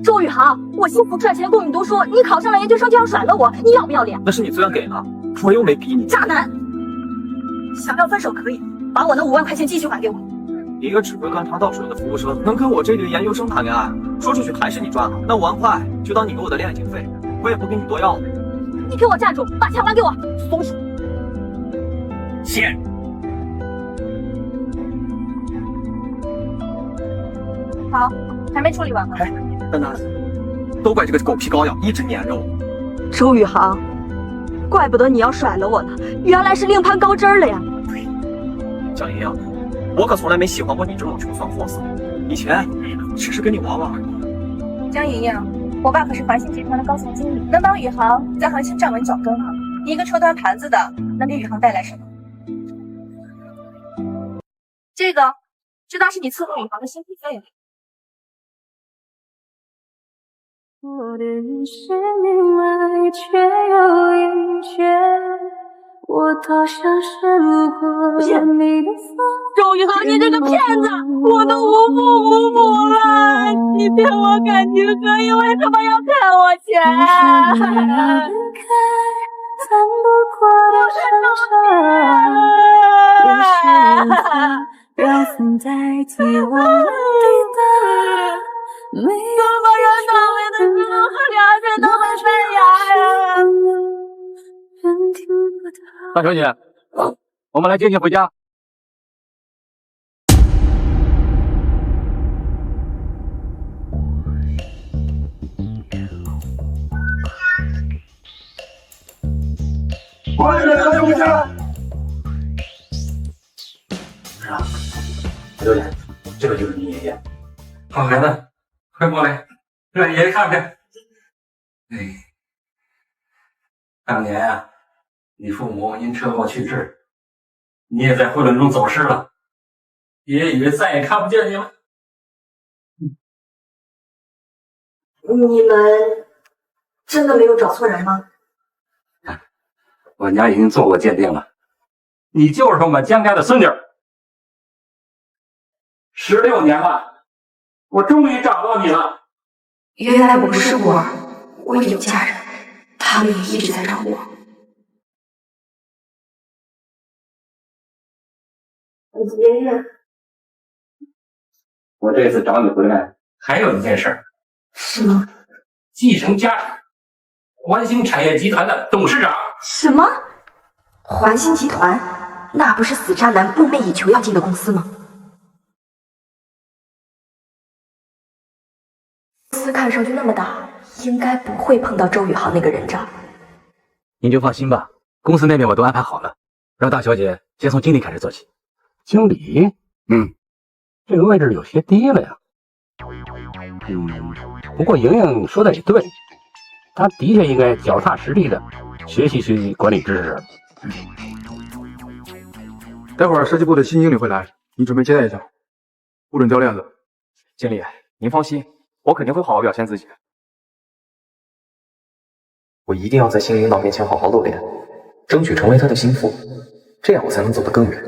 周宇航，我辛苦赚钱供你读书，你考上了研究生就要甩了我，你要不要脸？那是你自愿给的，我又没逼你。渣男！想要分手可以，把我那5万块钱继续还给我。一个只会干茶倒水的服务生，能跟我这里的研究生谈恋爱，说出去还是你赚了。那5万块就当你给我的恋爱经费，我也不跟你多要了。你给我站住，把钱还给我！松手！现。好，还没处理完吗？哎，丹丹，都怪这个狗皮膏药一直粘着我。周宇航，怪不得你要甩了我呢，原来是另攀高枝了呀！江莹莹，我可从来没喜欢过你这种穷酸货色，以前只是跟你玩玩而已。江莹莹，我爸可是环形集团的高层经理，能帮宇航在环形站稳脚跟啊！你一个臭端盘子的，能给宇航带来什么？这当是你伺候宇航的辛苦费了。我的人生明来却又厌倦，我多想胜过你的风。周宇航，你这个骗子，我都无父无母了，你骗我感情可以，为什么要骗我钱？翻不过的山川，让风代替我们抵达。没有这么人倒霉的事，和两人都没分呀！人听不到。大小姐，我们来接你回家。快点带回家！小姐，这个就是你爷爷。好孩子，快过来，让爷爷看看。哎，当年啊，你父母因车祸去世，你也在混乱中走失了，爷爷以为再也看不见你了。你们真的没有找错人吗？我家已经做过鉴定了，你就是我们江家的孙女，16年了，我终于找到你了。原来不是我有家人，他们也一直在找我。爷爷，我这次找你回来，还有一件事儿。什么？继承家产，环星产业集团的董事长。什么？环星集团？那不是死渣男梦寐以求要进的公司吗？公司看上去那么大，应该不会碰到周宇航那个人渣。您就放心吧，公司那边我都安排好了，让大小姐先从经理开始做起。经理？这个位置有些低了呀。不过莹莹说的也对，他的确应该脚踏实地的学习管理知识。待会儿设计部的新经理会来，你准备接待一下，不准掉链子。经理，您放心，我肯定会好好表现自己。我一定要在新领导面前好好露脸，争取成为他的心腹，这样我才能走得更远。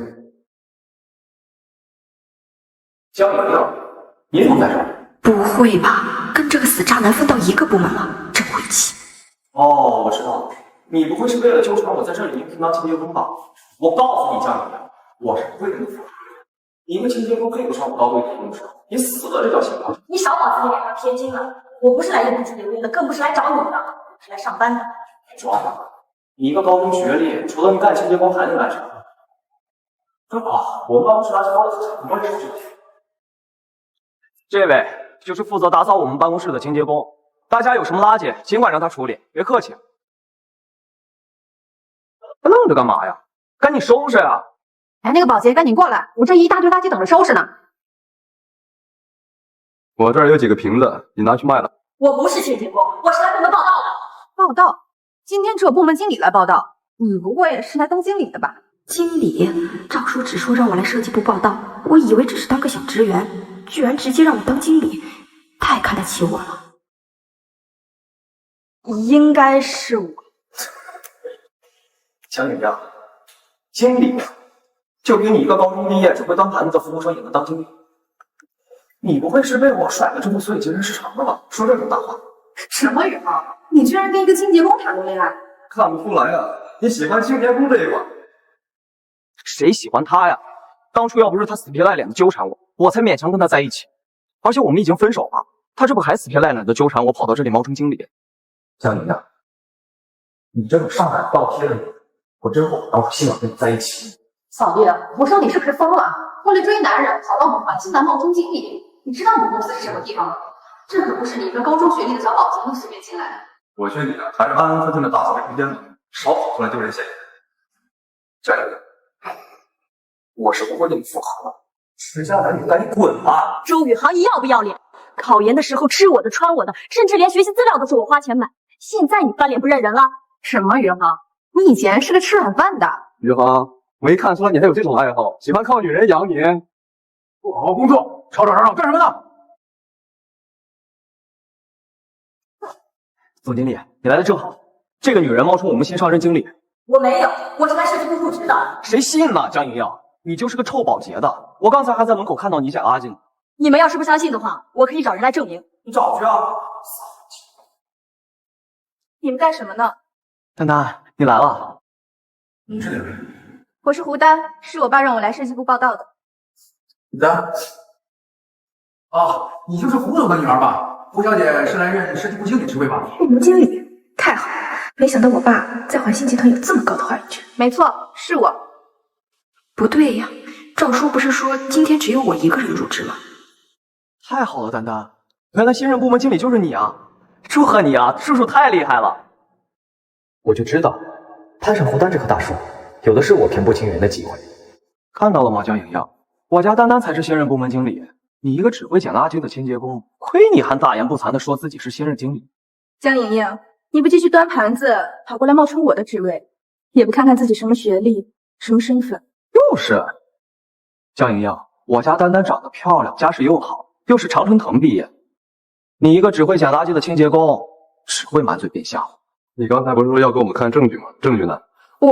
江莹莹，你怎么在这儿？不会吧？跟这个死渣男分到一个部门了，真晦气！哦，我知道了，你不会是为了纠缠我在这里应聘当清洁工吧？我告诉你，江莹莹，我是不会跟你复合的。你一个清洁工配不上我高贵的名声，你死了这叫行吗？你少往自己脸上贴金了！我不是来应聘清洁工的，更不是来找你的，我是来上班的。装的！你一个高中学历，除了你干清洁工还能干啥？我们办公室垃圾包的资产，你帮我收拾收拾。这位就是负责打扫我们办公室的清洁工，大家有什么垃圾尽管让他处理，别客气。愣着干嘛呀？赶紧收拾呀！哎，那个保洁，赶紧过来，我这一大堆垃圾等着收拾呢。我这儿有几个瓶子，你拿去卖了。我不是清洁工，我是来部门报道的。报道？今天只有部门经理来报道，你不会是来当经理的吧？经理？赵叔只说让我来设计部报道，我以为只是当个小职员，居然直接让我当经理，太看得起我了。应该是我。江莹莹，经理就凭你一个高中毕业只会端盘子的服务生也能当经理？你不会是被我甩了之后，所以精神失常了吧？说这种大话。什么宇航？你居然跟一个清洁工谈过恋爱？看不出来啊，你喜欢清洁工这一款。谁喜欢他呀？当初要不是他死皮赖脸的纠缠我，我才勉强跟他在一起。而且我们已经分手了，他这不还死皮赖脸的纠缠我，跑到这里冒充经理？江宁啊，你这种上赶倒贴的人，我真后悔当初心软跟你在一起。嫂弟，我说你是不是疯了？为了追男人跑到我们环境来冒充经理，你知道我们公司是什么地方吗？这可不是你一个高中学历的小保洁能随便进来的。我劝你啊，还是安安分分的打扫空间吧，少跑出来丢人现眼。江宁，我是不会跟你复合了。石家男女，赶紧滚吧！周宇航，你要不要脸？考研的时候吃我的穿我的，甚至连学习资料都是我花钱买。现在你翻脸不认人了？什么宇航？你以前是个吃软饭的。宇航，我一看出来你还有这种爱好，喜欢靠女人养你。不好好工作，吵吵嚷嚷干什么呢？总经理，你来的正好。这个女人冒充我们新上任经理。我没有，我是来设计部入职的。谁信呢？江莹莹，你就是个臭保洁的。我刚才还在门口看到你捡垃圾呢。你们要是不相信的话，我可以找人来证明。你找去啊！你们干什么呢？丹丹，你来了。这两位，我是胡丹，是我爸让我来设计部报道的。你的啊，你就是胡总的女儿吧？胡小姐是来任设计部经理职位吧？部门经理，太好了！没想到我爸在环信集团有这么高的话语权。没错，是我。不对呀，赵叔不是说今天只有我一个人入职吗？太好了，丹丹，原来新任部门经理就是你啊！祝贺你啊，叔叔太厉害了！我就知道，攀上胡丹这棵大树，有的是我平步青云的机会。看到了吗，江莹莹，我家丹丹才是新任部门经理，你一个只会捡垃圾的清洁工，亏你还大言不惭地说自己是新任经理。江莹莹，你不继续端盘子，跑过来冒充我的职位，也不看看自己什么学历、什么身份。就是，江莹莹，我家丹丹长得漂亮，家世又好，又是常春藤毕业。你一个只会捡垃圾的清洁工，只会满嘴编瞎话。你刚才不是说要给我们看证据吗？证据呢？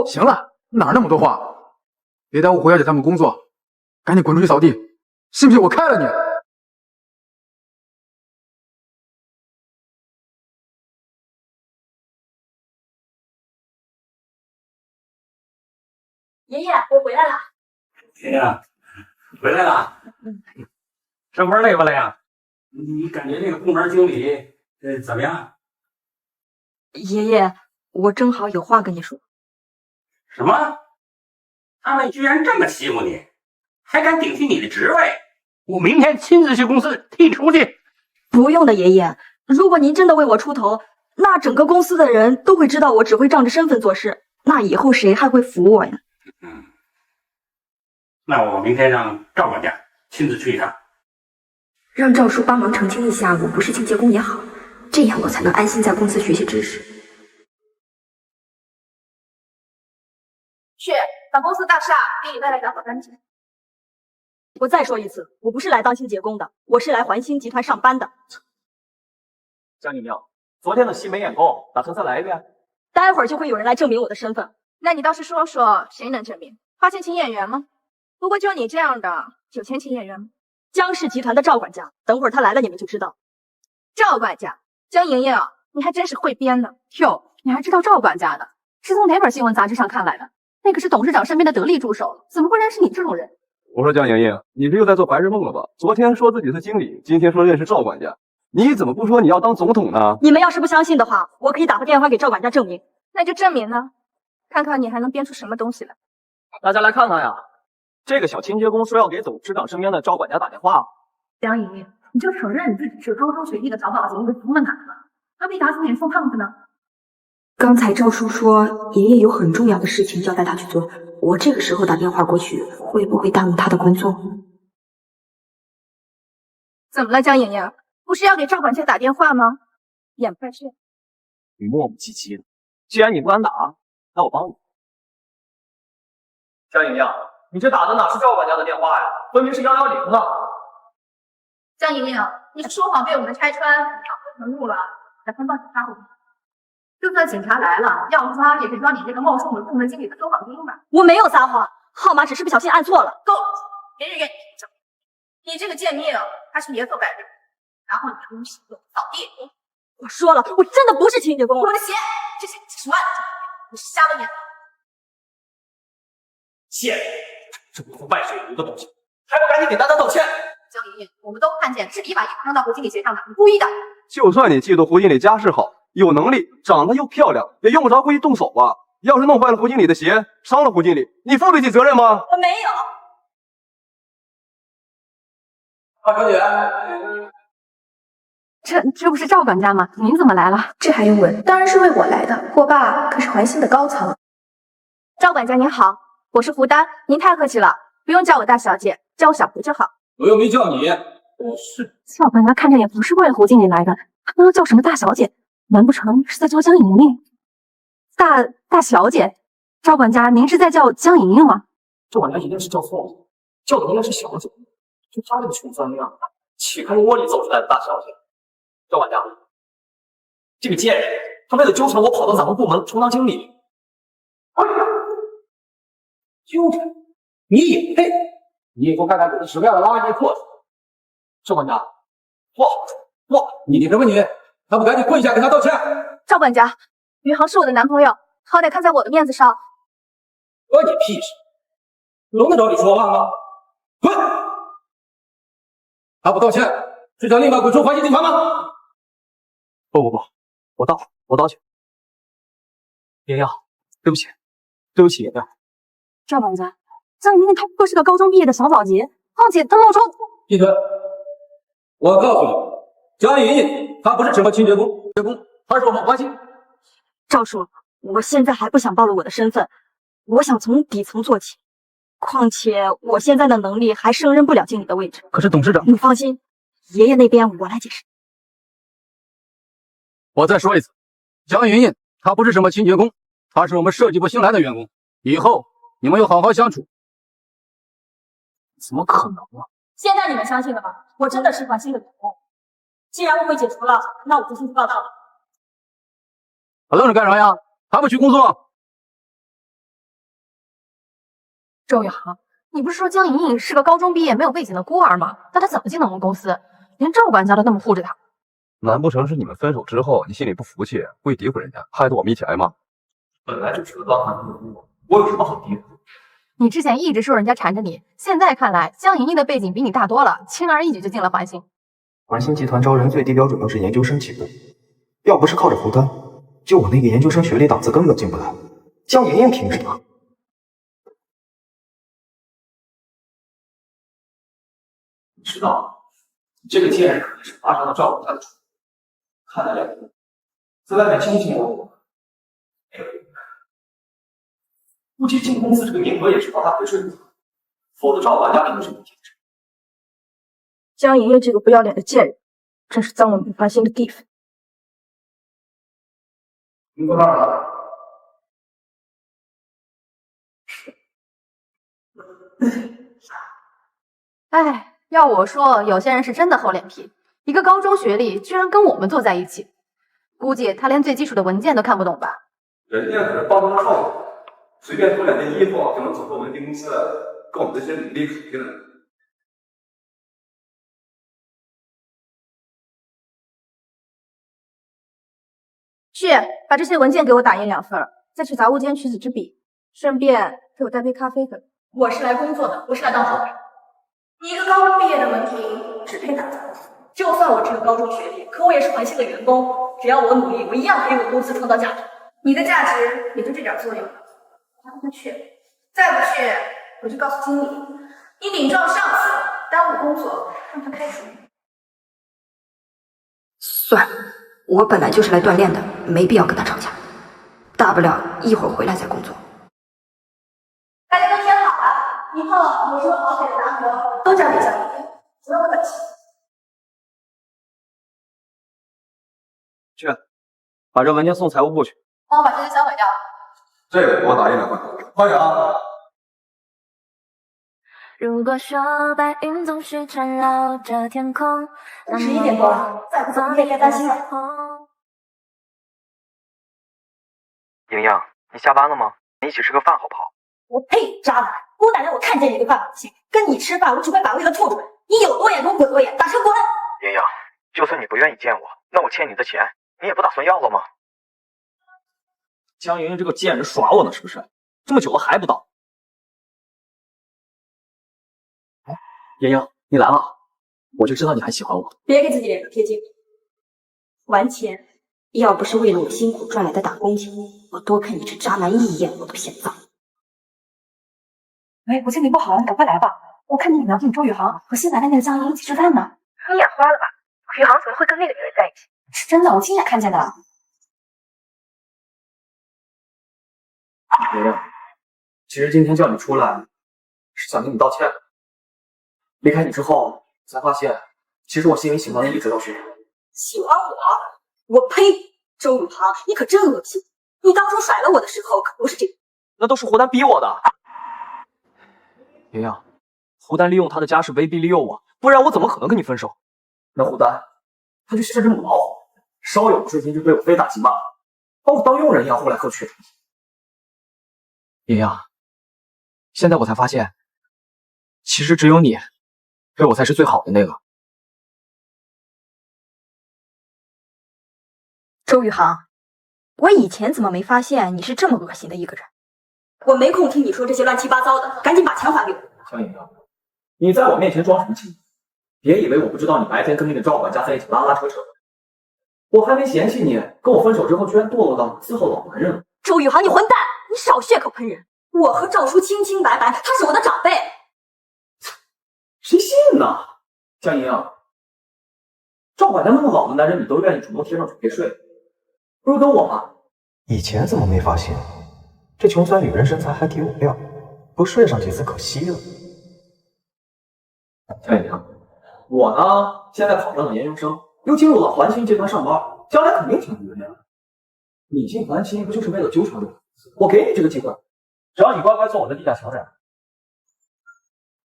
行了，哪那么多话？别耽误胡小姐他们工作，赶紧滚出去扫地，信不信我开了你？爷爷，我回来了。爷爷，回来了。上班累不累啊？你感觉那个部门经理怎么样？爷爷，我正好有话跟你说。什么？他们居然这么欺负你，还敢顶替你的职位？我明天亲自去公司替你出去。不用的，爷爷。如果您真的为我出头，那整个公司的人都会知道我只会仗着身份做事，那以后谁还会服我呀？那我明天让赵管家亲自去一趟。让赵叔帮忙澄清一下，我不是清洁工也好，这样我才能安心在公司学习知识。去把公司大厦给你带来打扫干净。我再说一次，我不是来当清洁工的，我是来环星集团上班的。江莹莹，昨天的戏没演够，打算再来一遍？待会儿就会有人来证明我的身份。那你倒是说说，谁能证明？花钱请演员吗？不过就你这样的，有钱请演员吗？江氏集团的赵管家，等会儿他来了你们就知道。赵管家，江莹莹，你还真是会编呢。哟，你还知道赵管家的？是从哪本新闻杂志上看来的？那可是董事长身边的得力助手，怎么会认识你这种人？我说江莹莹，你这又在做白日梦了吧？昨天说自己是经理，今天说认识赵管家，你怎么不说你要当总统呢？你们要是不相信的话，我可以打个电话给赵管家证明。那就证明呢，看看你还能编出什么东西来。大家来看看呀，这个小清洁工说要给董事长身边的赵管家打电话。江莹莹，你就承认你自己是高中学历的小保洁，你就服了哪个？何必打肿脸充胖子呢？刚才赵叔说爷爷有很重要的事情交代他去做，我这个时候打电话过去，会不会耽误他的工作？怎么了，江莹莹？不是要给赵管家打电话吗？眼不太顺。你磨磨唧唧的，既然你不敢打，那我帮你。江莹莹，你这打的哪是赵管家的电话呀？分明是110呢。江莹莹，你是说谎被我们拆穿，恼羞成怒了，打算报警抓我。就算警察来了，要抓也是抓你这个冒充我们部门经理的说谎精吧。我没有撒谎，号码只是不小心按错了。够了，别人愿意听证。你你这个贱命，还是别做白日，然后你的东西给我扫地。我说了，我真的不是清洁工。我的鞋，这些几十万，你是瞎了眼。贱人，这不败水鱼的东西，还不赶紧给丹丹道歉！江莹莹，我们都看见是你把衣服扔到胡经理鞋上的，你故意的。就算你嫉妒胡经理家世好，有能力，长得又漂亮，也用不着故意动手吧？要是弄坏了胡经理的鞋，伤了胡经理，你负得起责任吗？我没有。大小姐，这不是赵管家吗？您怎么来了？这还用问？当然是为我来的。我爸可是环星的高层。赵管家您好，我是胡丹，您太客气了，不用叫我大小姐，叫我小胡就好。我又没叫你。赵管家看着也不是为了胡经理来的，还能叫什么大小姐？难不成是在叫江莹莹？大小姐，赵管家您是在叫江莹莹吗？这管家一定是叫错了，叫的应该是小姐。就她这个穷酸样，岂可是窝里走出来的大小姐？赵管家，这个贱人，她为了纠缠我，跑到咱们部门充当经理。哎呀，纠缠你也配？你以后看看你是什么样的垃圾货色！赵管家，不好说，你什么你？还不赶紧跪下给他道歉！赵管家，余杭是我的男朋友，好歹看在我的面子上。关你屁事！轮得着你说话吗？滚！还不道歉，是想立马滚出环境集团吗？不，我道歉。莹莹，对不起，对不起，莹莹。赵管家，江莹莹她不过是个高中毕业的小保洁，况且她冒充……闭嘴！我告诉你，江莹莹她不是什么清洁工，她是我们环星。赵叔，我现在还不想暴露我的身份，我想从底层做起。况且我现在的能力还胜任不了经理的位置。可是董事长，你放心，爷爷那边我来解释。我再说一次，江莹莹她不是什么清洁工，她是我们设计部新来的员工，以后你们要好好相处。怎么可能啊？现在你们相信了吧？我真的是环星的员工。既然误会解除了，那我就先去报道了。还愣着干啥呀？还不去工作？周宇航，你不是说江莹莹是个高中毕业没有背景的孤儿吗？那她怎么进了我们公司？连赵管家都那么护着她。难不成是你们分手之后，你心里不服气，故意诋毁人家，害得我们一起挨骂？本来就是个刚寒的我有什么好诋毁？你之前一直说人家缠着你，现在看来江莹莹的背景比你大多了，轻而易举就进了环星。环星集团招人最低标准都是研究生起步，要不是靠着胡丹，就我那个研究生学历档次根本进不来。江莹莹凭什么？你知道，这个贱人肯定是发生了赵管家的主意。看来两个人在外面卿卿我我，估计进公司这个名额也是帮他推顺的，否则赵管家凭什么坚持？江莹莹这个不要脸的贱人，真是脏了我们环星的地方。你坐那儿了。哎，要我说，有些人是真的厚脸皮，一个高中学历居然跟我们坐在一起，估计他连最基础的文件都看不懂吧？人家可是帮帮少爷，随便脱两件衣服就能走到文定公司，跟我们这些履历肯定的。去把这些文件给我打印2份，再去杂物间取纸笔，顺便给我带杯咖啡的。我是来工作的，不是来当好人。你一个高中毕业的文凭，只配打杂。就算我只有高中学历，可我也是环星的员工，只要我努力，我一样可以为公司创造价值。你的价值也就这点作用，让他去，再不去，我就告诉经理，你顶撞上司，耽误工作，让他开除你。算了，我本来就是来锻炼的，没必要跟他吵架，大不了一会儿回来再工作。大家都填好了，以后有什么好写的答案都交给江莹莹，不用客气。去，把这文件送财务部去。帮我把这些销毁掉。这个给我打印2份，快点啊！如果说白云总是缠绕着天空11点多了，再不走你也该担心了。莹莹，你下班了吗？一起吃个饭好不好？我呸！渣男，孤男人我看见你对饭不行，跟你吃饭我只会把胃都吐出来。你有多眼给我滚多眼，打车滚！莹莹，就算你不愿意见我，那我欠你的钱你也不打算要了吗？江莹莹这个贱人耍我呢，是不是？这么久了还不到？哎，莹莹，你来了，我就知道你还喜欢我。别给自己脸上贴金，还钱！要不是为了我辛苦赚来的打工钱，我多看你这渣男一眼我都嫌脏。喂，我心情不好，你赶快来吧。我看你聊天周宇航和新来的那个江莹一起吃饭呢。你眼花了吧？宇航怎么会跟那个女人在一起？是真的，我亲眼看见的。莹莹，其实今天叫你出来，是想跟你道歉。离开你之后，才发现，其实我心里喜欢的一直都是你。喜欢我？我呸！周宇航，你可真恶心！你当初甩了我的时候可不是这样。那都是胡丹逼我的。莹莹，胡丹利用他的家世威逼利诱我，不然我怎么可能跟你分手？那胡丹，他就是只母老虎，稍有不顺心就对我非打即骂，把我当佣人一样呼来喝去。莹莹，现在我才发现，其实只有你对我才是最好的那个。周宇航，我以前怎么没发现你是这么恶心的一个人？我没空听你说这些乱七八糟的，赶紧把钱还给我。江莹莹，你在我面前装什么清？别以为我不知道你白天跟那个赵管家在一起拉拉扯扯的。我还没嫌弃你，跟我分手之后居然堕落到伺候老男人了。周宇航，你混蛋！你少血口喷人！我和赵叔清清白白，他是我的长辈。谁信呢？江莹莹，赵管家那么老的男人，你都愿意主动贴上去陪睡，不如跟我吧。以前怎么没发现？这穷酸女人身材还挺有料，不睡上几次可惜了。江莹莹，我呢，现在考上了研究生，又进入了环清集团上班，将来肯定挺有面的。你进环清不就是为了纠缠我？我给你这个机会，只要你乖乖做我的地下情人，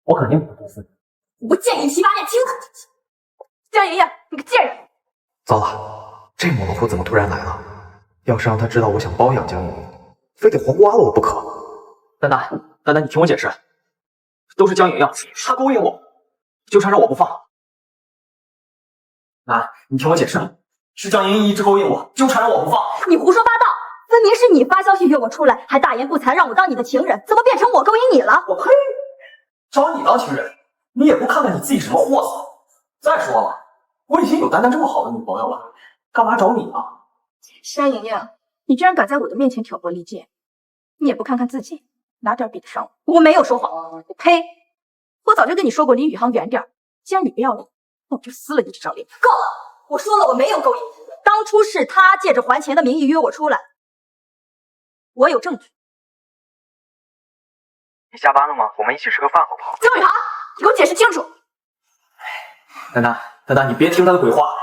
我肯定不会辜负你。我不见你批发店清楚清楚。江莹莹，你个贱人！糟了，这母老虎怎么突然来了？要是让他知道我想包养江莹莹，非得活剐了我不可。丹丹，你听我解释，都是江莹莹，她勾引我，纠缠着我不放。你听我解释，是江莹莹一直勾引我，纠缠着我不放。你胡说八道！分明是你发消息约我出来，还大言不惭让我当你的情人，怎么变成我勾引你了？我呸！找你当情人，你也不看看你自己什么货色。再说了，我已经有丹丹这么好的女朋友了，干嘛找你呢？山莹莹，你居然敢在我的面前挑拨离间，你也不看看自己，哪点比得上我？我没有说谎，我呸！我早就跟你说过离宇航远点，既然你不要脸，那我就撕了你这张脸。够了！我说了，我没有勾引你，当初是他借着还钱的名义约我出来，我有证据。你下班了吗？我们一起吃个饭好不好？江宇航，你给我解释清楚！丹丹，你别听他的鬼话，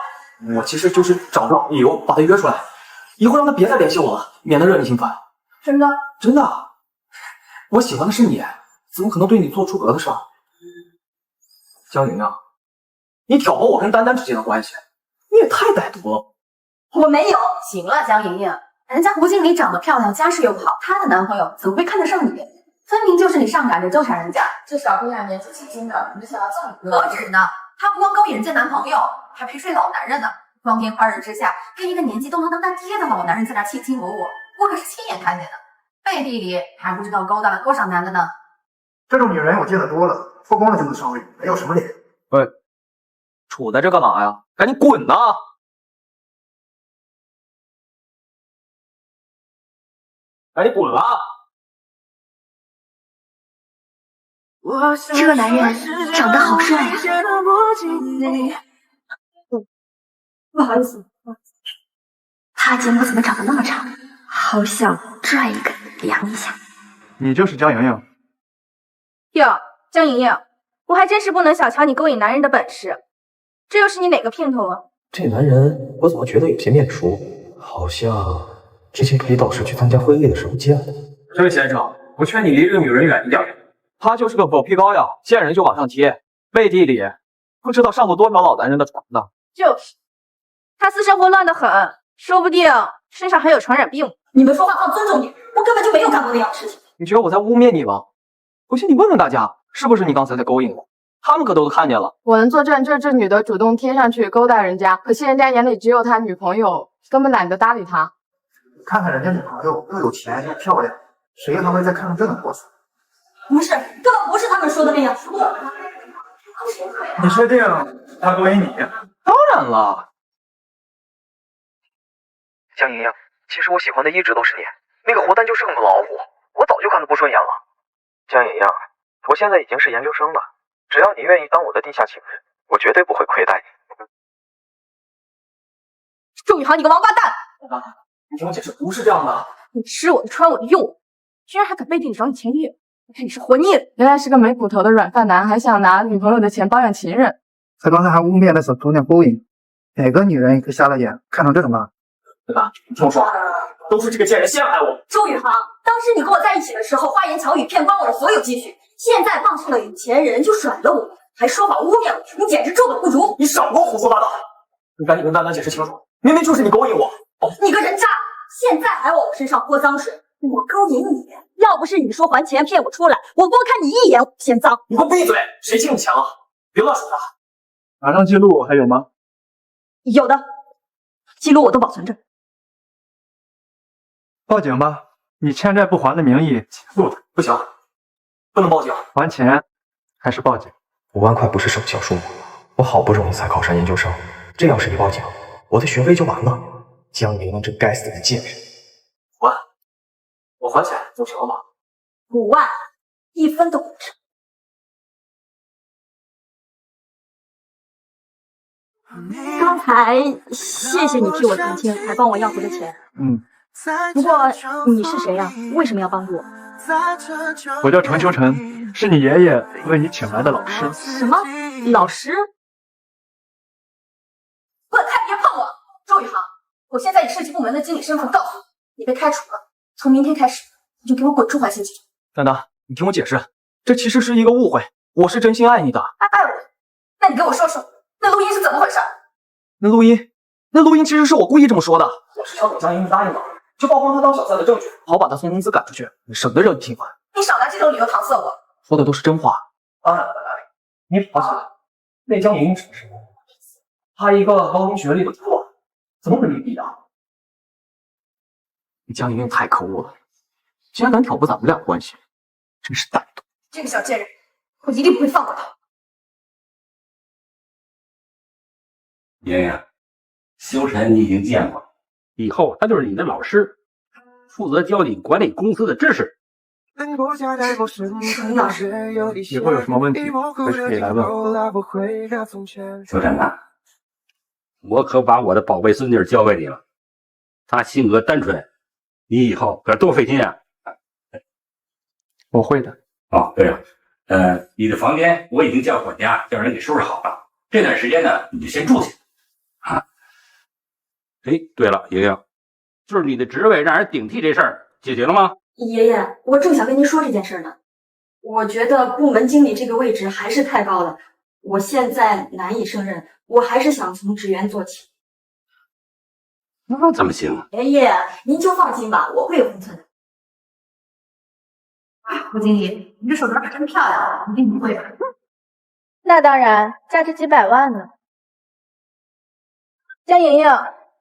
我其实就是找着理由把他约出来，以后让他别再联系我了，免得惹你心烦。真的？真的，我喜欢的是你，怎么可能对你做出格的事儿？江莹莹，你挑拨我跟丹丹之间的关系，你也太歹毒了。我没有。行了，江莹莹，人家胡经理长得漂亮，家世又好，她的男朋友怎么会看得上你？分明就是你上赶着纠缠人家。这小姑娘年纪轻轻的，你就想要这么多？何止呢，她不光勾引人家男朋友，还陪睡老男人呢。光天化日之下，跟一个年纪都能当他爹的老男人在那卿卿我我，我可是亲眼看见的，背地里还不知道勾搭了多少男的呢。这种女人我见得多了，脱光了就能上位，没有什么脸。喂，杵在这干嘛呀？赶紧滚呐！赶紧滚啊！这个男人长得好帅呀！不好意思，他睫毛怎么长得那么长？好想拽一个量一下。你就是江莹莹？哟，江莹莹，我还真是不能小瞧你勾引男人的本事。这又是你哪个姘头啊？这男人我怎么觉得有些面熟？好像之前陪导师去参加会议的时候见的。这位先生，我劝你离这个女人远一点。她就是个狗屁膏药，见人就往上贴，背地里不知道上过多少老男人的床呢。就是，他私生活乱得很，说不定身上还有传染病。你们说话放尊重点，我根本就没有干过那样的事情。你觉得我在污蔑你吗？不信你问问大家，是不是你刚才在勾引我？他们可都看见了。我能作证，这女的主动贴上去勾搭人家，可惜人家眼里只有他女朋友，根本懒得搭理他。看看人家女朋友又有钱又漂亮，谁还会再看上这种货色？不是，根本不是他们说的那样。你确定他勾引你？当然了，江莹莹，其实我喜欢的一直都是你，那个胡丹就是个母老虎，我早就看他不顺眼了。江莹莹，我现在已经是研究生了，只要你愿意当我的地下情人，我绝对不会亏待你。周宇航，你个王八蛋！你听我解释，不是这样的。你吃我的，穿我的，用我，居然还敢背地里找你前女友，我看你是活腻了。原来是个没骨头的软饭男，还想拿女朋友的钱包养情人。他刚才还污蔑那小姑娘勾引，哪个女人也可以瞎了眼看成这种啊？对吧？你听我说，都是这个贱人陷害我。周宇航，当时你跟我在一起的时候，花言巧语骗光我的所有积蓄，现在傍上了有钱人就甩了我，还说法污蔑我，你简直猪狗不如！你少给我胡说八道！你赶紧跟丹丹解释清楚，明明就是你勾引我。你个人渣！现在还往我身上泼脏水，我勾引你，要不是你说还钱骗我出来，我多看你一眼我嫌脏。你给我闭嘴！谁欺负你强啊？别乱说话。马上记录还有吗？有的，记录我都保存着。报警吧！以欠债不还的名义起诉他。不行，不能报警。还钱还是报警？5万块不是什么小数目，我好不容易才考上研究生，这要是一报警，我的学费就完了。江莹莹这该死的贱人！我还钱就行了吗？5万，1分都不值。刚才谢谢你替我澄清，还帮我要回了钱。不过你是谁呀？为什么要帮助我？我叫程秋晨，是你爷爷为你请来的老师。什么？老师？滚开！别碰我！周宇航，我现在以设计部门的经理身份告诉你，你被开除了。从明天开始，你就给我滚出环形集团！丹丹，你听我解释，这其实是一个误会，我是真心爱你的。爱我？那你给我说说，那录音是怎么回事？那录音其实是我故意这么说的，我是想等江莹莹答应了，就曝光她当小三的证据，好把她从公司赶出去，省得惹你心烦。你少拿这种理由搪塞我。说的都是真话。当然了，丹丹，你跑起来，那江莹莹只是她一个高中学历的破，怎么跟你比啊？你江莹莹太可恶了，竟然敢挑拨咱们俩关系，真是歹毒。这个小贱人，我一定不会放过她。莹莹，修晨你已经见过，以后他就是你的老师，负责教你管理公司的知识。程老师，以后有什么问题，随时可以来问我。修晨呐，我可把我的宝贝孙女交给你了，她性格单纯，你以后可多费心啊。我会的。哦，对了，你的房间我已经叫管家叫人给收拾好了，这段时间呢，你就先住下啊。哎，对了，莹莹，就是你的职位让人顶替这事儿解决了吗？爷爷，我正想跟您说这件事呢。我觉得部门经理这个位置还是太高了，我现在难以胜任，我还是想从职员做起。那怎么行？爷爷，您就放心吧，我会有分寸的。胡经理，你这手镯可真漂亮，一定不会吧？那当然，价值几百万呢。江莹莹，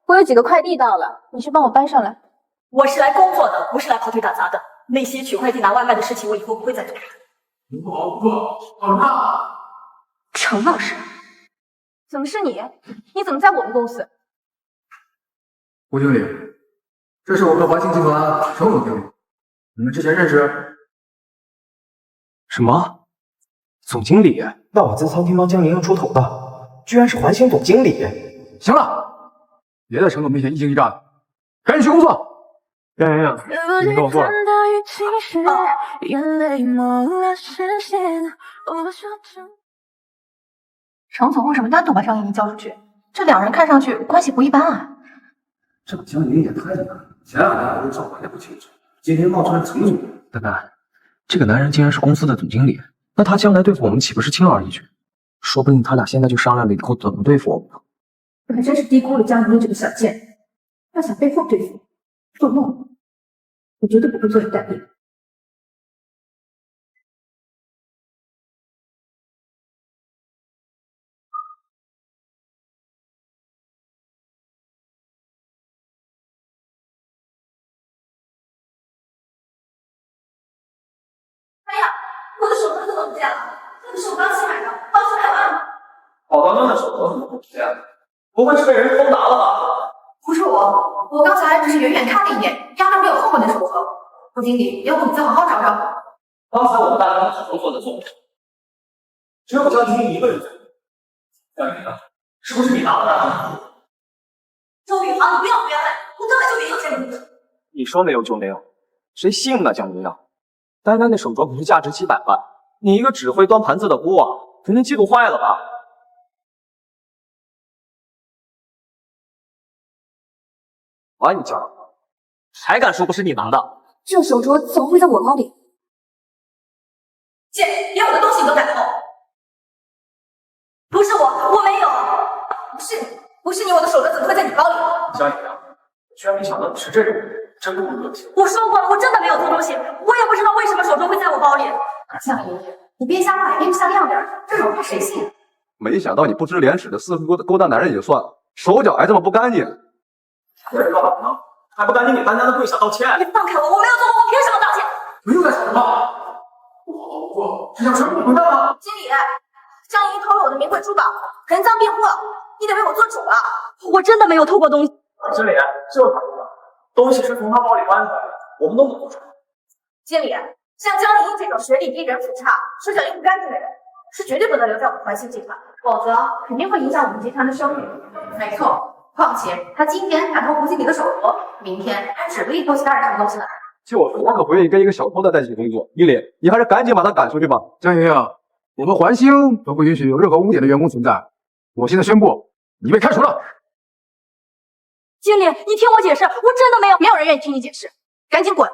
我有几个快递到了，你去帮我搬上来。我是来工作的，不是来跑腿打杂的。那些取快递拿外卖的事情，我以后不会再做。程老师，怎么是你？你怎么在我们公司？胡经理，这是我们华兴集团程总经理，你们之前认识？什么？总经理？那我在餐厅帮江莹莹出头的，居然是环形总经理。行了，别在程总面前一惊一乍的，赶紧去工作。江莹莹，你跟我过来。程总为什么单独把张莹莹交出去？这两人看上去关系不一般啊。这个江莹莹也太厉害了，前2年还是照管也不清楚，今天冒出来程总。丹丹，这个男人竟然是公司的总经理，那他将来对付我们岂不是轻而易举？说不定他俩现在就商量了以后怎么对付我们呢。我还真是低估了江莹莹这个小贱人，要想背后对付我，做梦！我绝对不会坐以待毙。我的手镯怎么不见了？那个是我刚新买的，当时还晚了。好端端的手镯怎么不见了？不会是被人偷拿了吧？不是我刚才只是远远看了一眼，压根没有碰过那手镯。胡经理，要不你再好好找找。刚才我们大家合作的错误，只有江婷一个人在。江婷呢？是不是你拿的呢？周宇航，你不要胡言乱语，我根本就没有见过你。你说没有就没有，谁信呢？江婷啊，单单那手镯可是价值几百万，你一个只会端盘子的姑啊，肯定嫉妒坏了吧？管你叫，还敢说不是你拿的？这手镯怎么会在我包里？姐，连我的东西你都敢偷？不是我没有。不是你，我的手镯怎么会在你包里？江颖啊，我居然没想到你是这种人，真够恶心。我说过了，我真的没有偷东西，我也不知道为什么手镯会在我包里。江莹莹，你边瞎话边瞎亮点，这种话谁信？没想到你不知廉耻的四处勾搭男人也算，手脚还这么不干净。这人干嘛呢？还不赶紧给单单的跪下道歉！你放开我，我没有做过，我凭什么道歉？你又在说什么？我是想全部滚蛋吗？经理，江莹偷了我的名贵珠宝，人赃并获，你得为我做主了。我真的没有偷过东西。经理，就是他偷的，东西是从他包里翻出来的，我们都能做出来。经理，像江莹莹这种学历低、人品差、手脚又不干净的人，是绝对不能留在我们环星集团，否则肯定会影响我们集团的声誉。没错。况且他今天敢偷胡经理的手镯，明天还指不定偷其他人什么东西呢。就是我可不愿意跟一个小偷的在一起工作。经理，你还是赶紧把他赶出去吧。江莹莹，我们环星都不允许有任何污点的员工存在。我现在宣布，你被开除了。经理，你听我解释，我真的没有，没有人愿意听你解释，赶紧滚！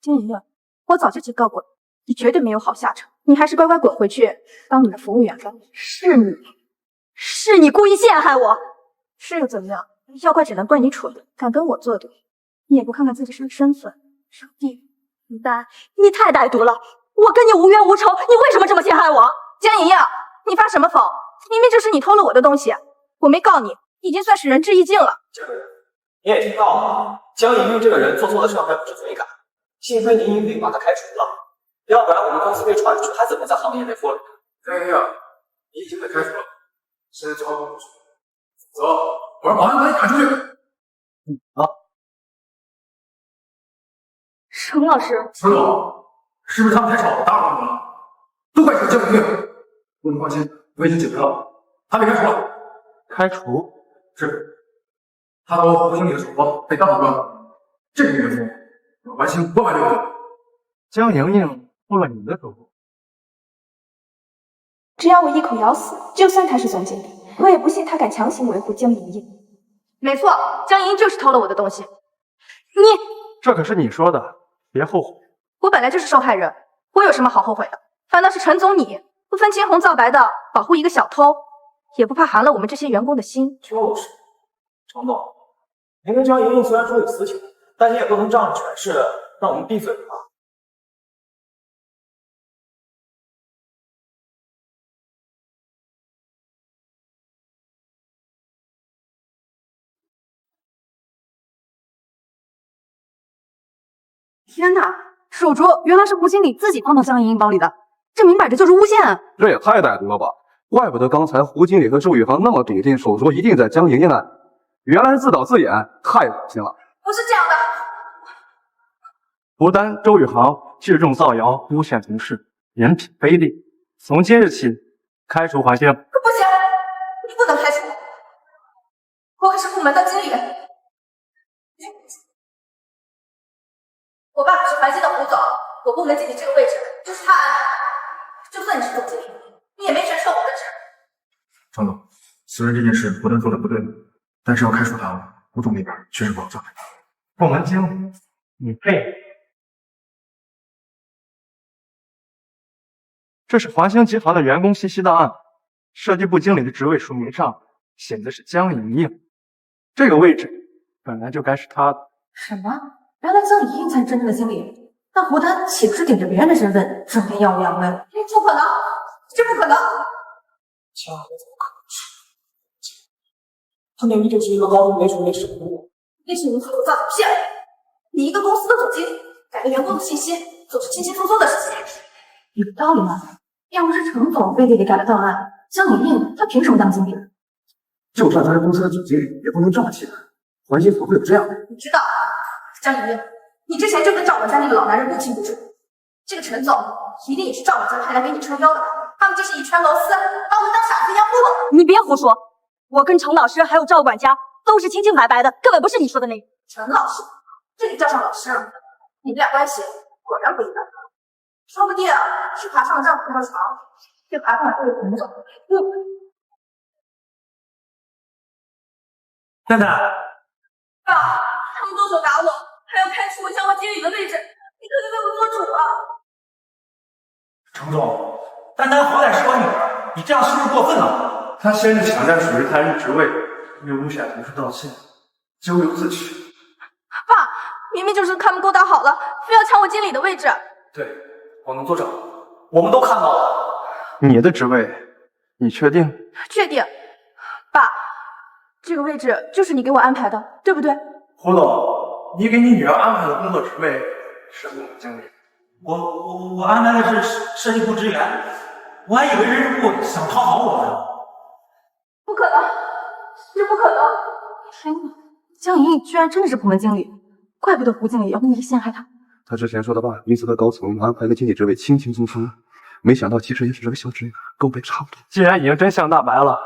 金莹莹，我早就警告过你，你绝对没有好下场，你还是乖乖滚回去当你的服务员吧。是你故意陷害我。是又怎么样？要怪只能怪你蠢，敢跟我作对，你也不看看自己什么身份，上地狱！李丹，你太歹毒了！我跟你无冤无仇，你为什么这么陷害我？江莹莹，你发什么疯？明明就是你偷了我的东西，我没告你，已经算是仁至义尽了。你也听到了，江莹莹这个人做错的事还不知悔改，幸亏您一并把她开除了，要不然我们公司被传出还怎么在行业内做人？江莹莹，你已经被开除了，现在就好好工作。走，我让保安把你赶出去。程老师，程总，是不是他们太吵打扰你们了？都怪你江莹莹。不能放心，我已经解决了，他被开除了。开除？是，他偷胡经理的手镯被当场抓了。这个员工要完清500万流水。江莹莹偷了你的手镯，只要我一口咬死，就算他是总经理，我也不信他敢强行维护江莹莹。没错，江莹莹就是偷了我的东西。这可是你说的，别后悔。我本来就是受害人，我有什么好后悔的？反倒是陈总你不分青红皂白的保护一个小偷，也不怕寒了我们这些员工的心。就是，程总，您跟江莹莹虽然说有私情，但你也不能仗着权势让我们闭嘴吧。天哪，手镯原来是胡经理自己放到江莹莹包里的，这明摆着就是诬陷啊！这也太歹毒了吧！怪不得刚才胡经理和周宇航那么笃定手镯一定在江莹莹那里，原来是自导自演，太恶心了。不是这样的，不单周宇航聚众造谣，诬陷同事，人品卑劣，从今日起开除环星。不行，你不能开除我，可是部门的经理。我爸可是环星的胡总，我部门经理这个位置就是他安排的。就算你是总经理，你也没权撤我的职。张总，虽然这件事不但做的不对，但是要开除他，胡总那边确实不好做。部门经理，你配？这是环星集团的员工信息档案，设计部经理的职位署名上写的是江莹莹，这个位置本来就该是他的。什么？原来江莹莹才是真正的经理，那胡丹岂不是顶着别人的身份，整天耀武扬威？不可能，这不可能！江莹怎么可能是？他明明就是一个高中没出没吃的工，那是你口造的骗人！你一个公司的总经理，改个员工的信息，总是轻轻松松的事情。有道理吗？要不是程总非得给改了档案，江莹莹她凭什么当经理？就算他是公司的总经理，也不能这么气他。环境怎么会有这样的？你知道，江莹莹，你之前就跟赵管家那个老男人不清不楚。这个陈总一定也是赵管家派来给你撑腰的，他们这是一圈螺丝，把我们当傻子一样糊弄。你别胡说，我跟程老师还有赵管家都是清清白白的，根本不是你说的那个。陈老师，这就叫上老师了。你们俩关系果然不一般，说不定是爬上了丈夫那张床，却爬上了这位彭总。蛋蛋，爸，他们动手打我，还要开除我项目经理的位置，你可得为我做主啊！程总，丹丹好歹是我女儿，你这样是不是过分了？他先是抢占属于他人的职位，又诬陷同事盗窃，咎由自取。爸，明明就是他们勾搭好了，非要抢我经理的位置。对，我能作证。我们都看到了。你的职位，你确定？确定。爸，这个位置就是你给我安排的，对不对？胡总，你给你女儿安排的工作职位是部门经理。我安排的是设计部职员，我还以为人事部想讨好我呢。不可能，这不可能！天哪，江莹莹居然真的是部门经理，怪不得胡经理要故意陷害她。他之前说的话，公司的高层安排个经理职位轻轻松松，没想到其实也只是个小职员，跟我们差不多。既然已经真相大白了，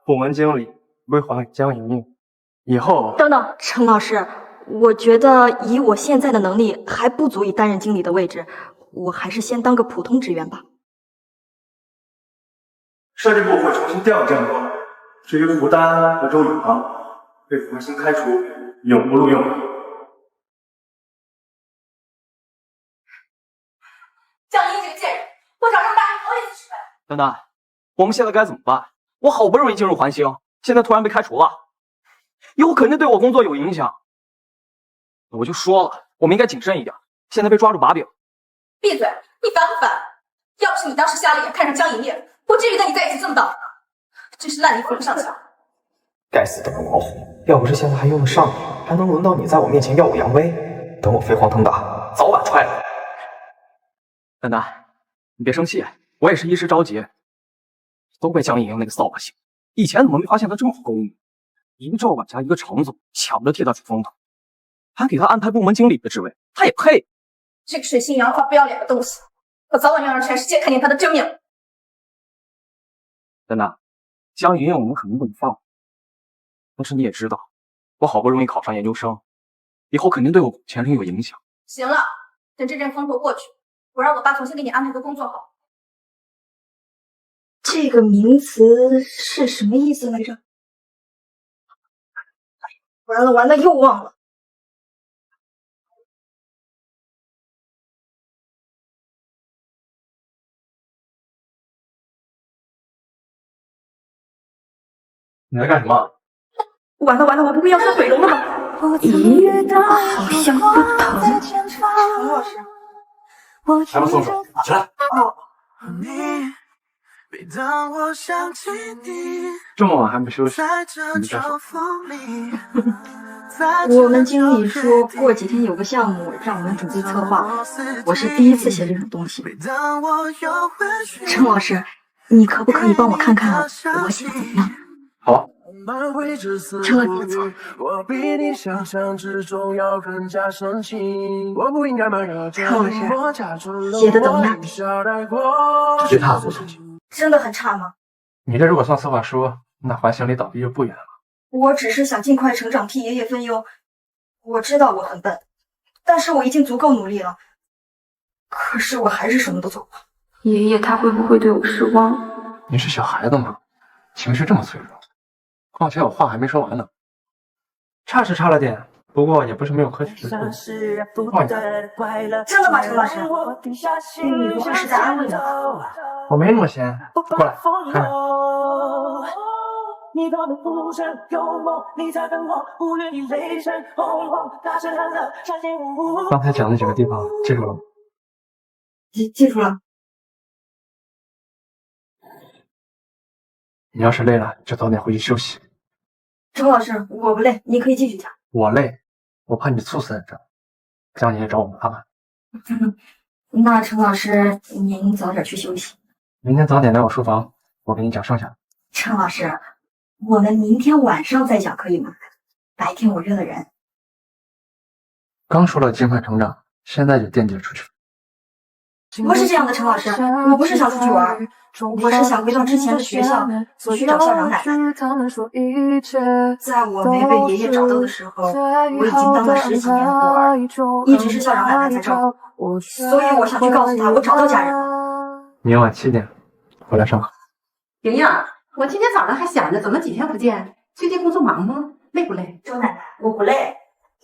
部门经理归还给江莹莹，以后等等，程老师，我觉得以我现在的能力还不足以担任经理的位置，我还是先当个普通职员吧。设计部会重新调用江哥，至于胡丹和周宇航被重新开除，永不录用。江莹这个贱人，我长这么大还好意思吃饭。丹丹，我们现在该怎么办？我好不容易进入环星，现在突然被开除了，以后肯定对我工作有影响。我就说了，我们应该谨慎一点，现在被抓住把柄。闭嘴！你烦不烦？要不是你当时瞎了眼看上江莹莹，不至于跟你在一起这么倒。真是烂泥扶不上墙。该死的母老虎！要不是现在还用得上你，还能轮到你在我面前耀武扬威？等我飞黄腾达，早晚踹了。丹丹，你别生气，我也是一时着急，都怪江莹莹那个扫把星，以前怎么没发现她这么好勾引？一个赵管家，一个程总，抢着替她出风头，还给她安排部门经理的职位，她也配？这个水性杨花不要脸的东西，我早晚要让全世界看见他的真面目。丹丹，江莹莹我们肯定不能放，但是你也知道，我好不容易考上研究生，以后肯定对我前程有影响。行了，等这阵风头过去，我让我爸重新给你安排个工作好。这个名词是什么意思来着？完了完了，又忘了。你在干什么？完了完了，我不会要他毁容了吧？咦，好像不疼。程老师，还不松手，起来！哦。这么晚还不休息，你在干什么？我们经理说过几天有个项目让我们准备策划，我是第一次写这种东西。程老师，你可不可以帮我看看我写的怎么样？好。程老师错。程老师，写的怎么样？一塌糊涂。真的很差吗？你这如果算策划书，那环形离倒闭就不远了。我只是想尽快成长，替爷爷分忧。我知道我很笨，但是我已经足够努力了。可是我还是什么都做不好。爷爷他会不会对我失望？你是小孩子吗？情绪这么脆弱。况且我话还没说完呢。差是差了点，不过也不是没有可取之处。放下。真的吗，程老师？你不会是在安慰我？我没那么闲，过来看看。刚才讲的几个地方记住了吗？记住了。你要是累了，就早点回去休息。程老师，我不累，你可以继续讲。我累，我怕你猝死在这儿，这样你也找我麻烦。那陈老师，您早点去休息。明天早点来我书房，我给你讲剩下的。陈老师，我们明天晚上再讲可以吗？白天我约了人。刚说了尽快成长，现在就惦记着出去。不是这样的，陈老师，我不是想出去玩，我是想回到之前的学校，去找校长奶奶。在我没被爷爷找到的时候，我已经当了10几年的孤儿，一直是校长奶奶在照顾，所以我想去告诉他，我找到家人了。明晚7点回来上课。莹莹，我今天早上还想着怎么几天不见，最近工作忙吗？累不累？周奶奶，我不累，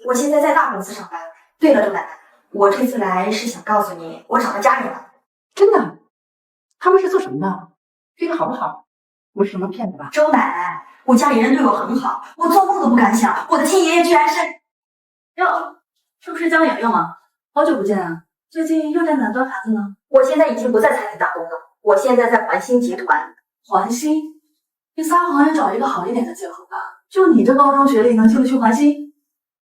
我现在在大公司上班。对了，周奶奶，我这次来是想告诉你，我找到家人了。真的？他们是做什么的？对你好不好？不是什么骗子吧？周奶奶，我家里人对我很好，我做梦都不敢想，我的亲爷爷居然是……哟，这不是江莹莹吗？好久不见啊！最近又在哪端盘子呢？我现在已经不在餐厅打工了，我现在在环星集团。环星？你撒谎也找一个好一点的借口吧。就你这高中学历，能进得去环星？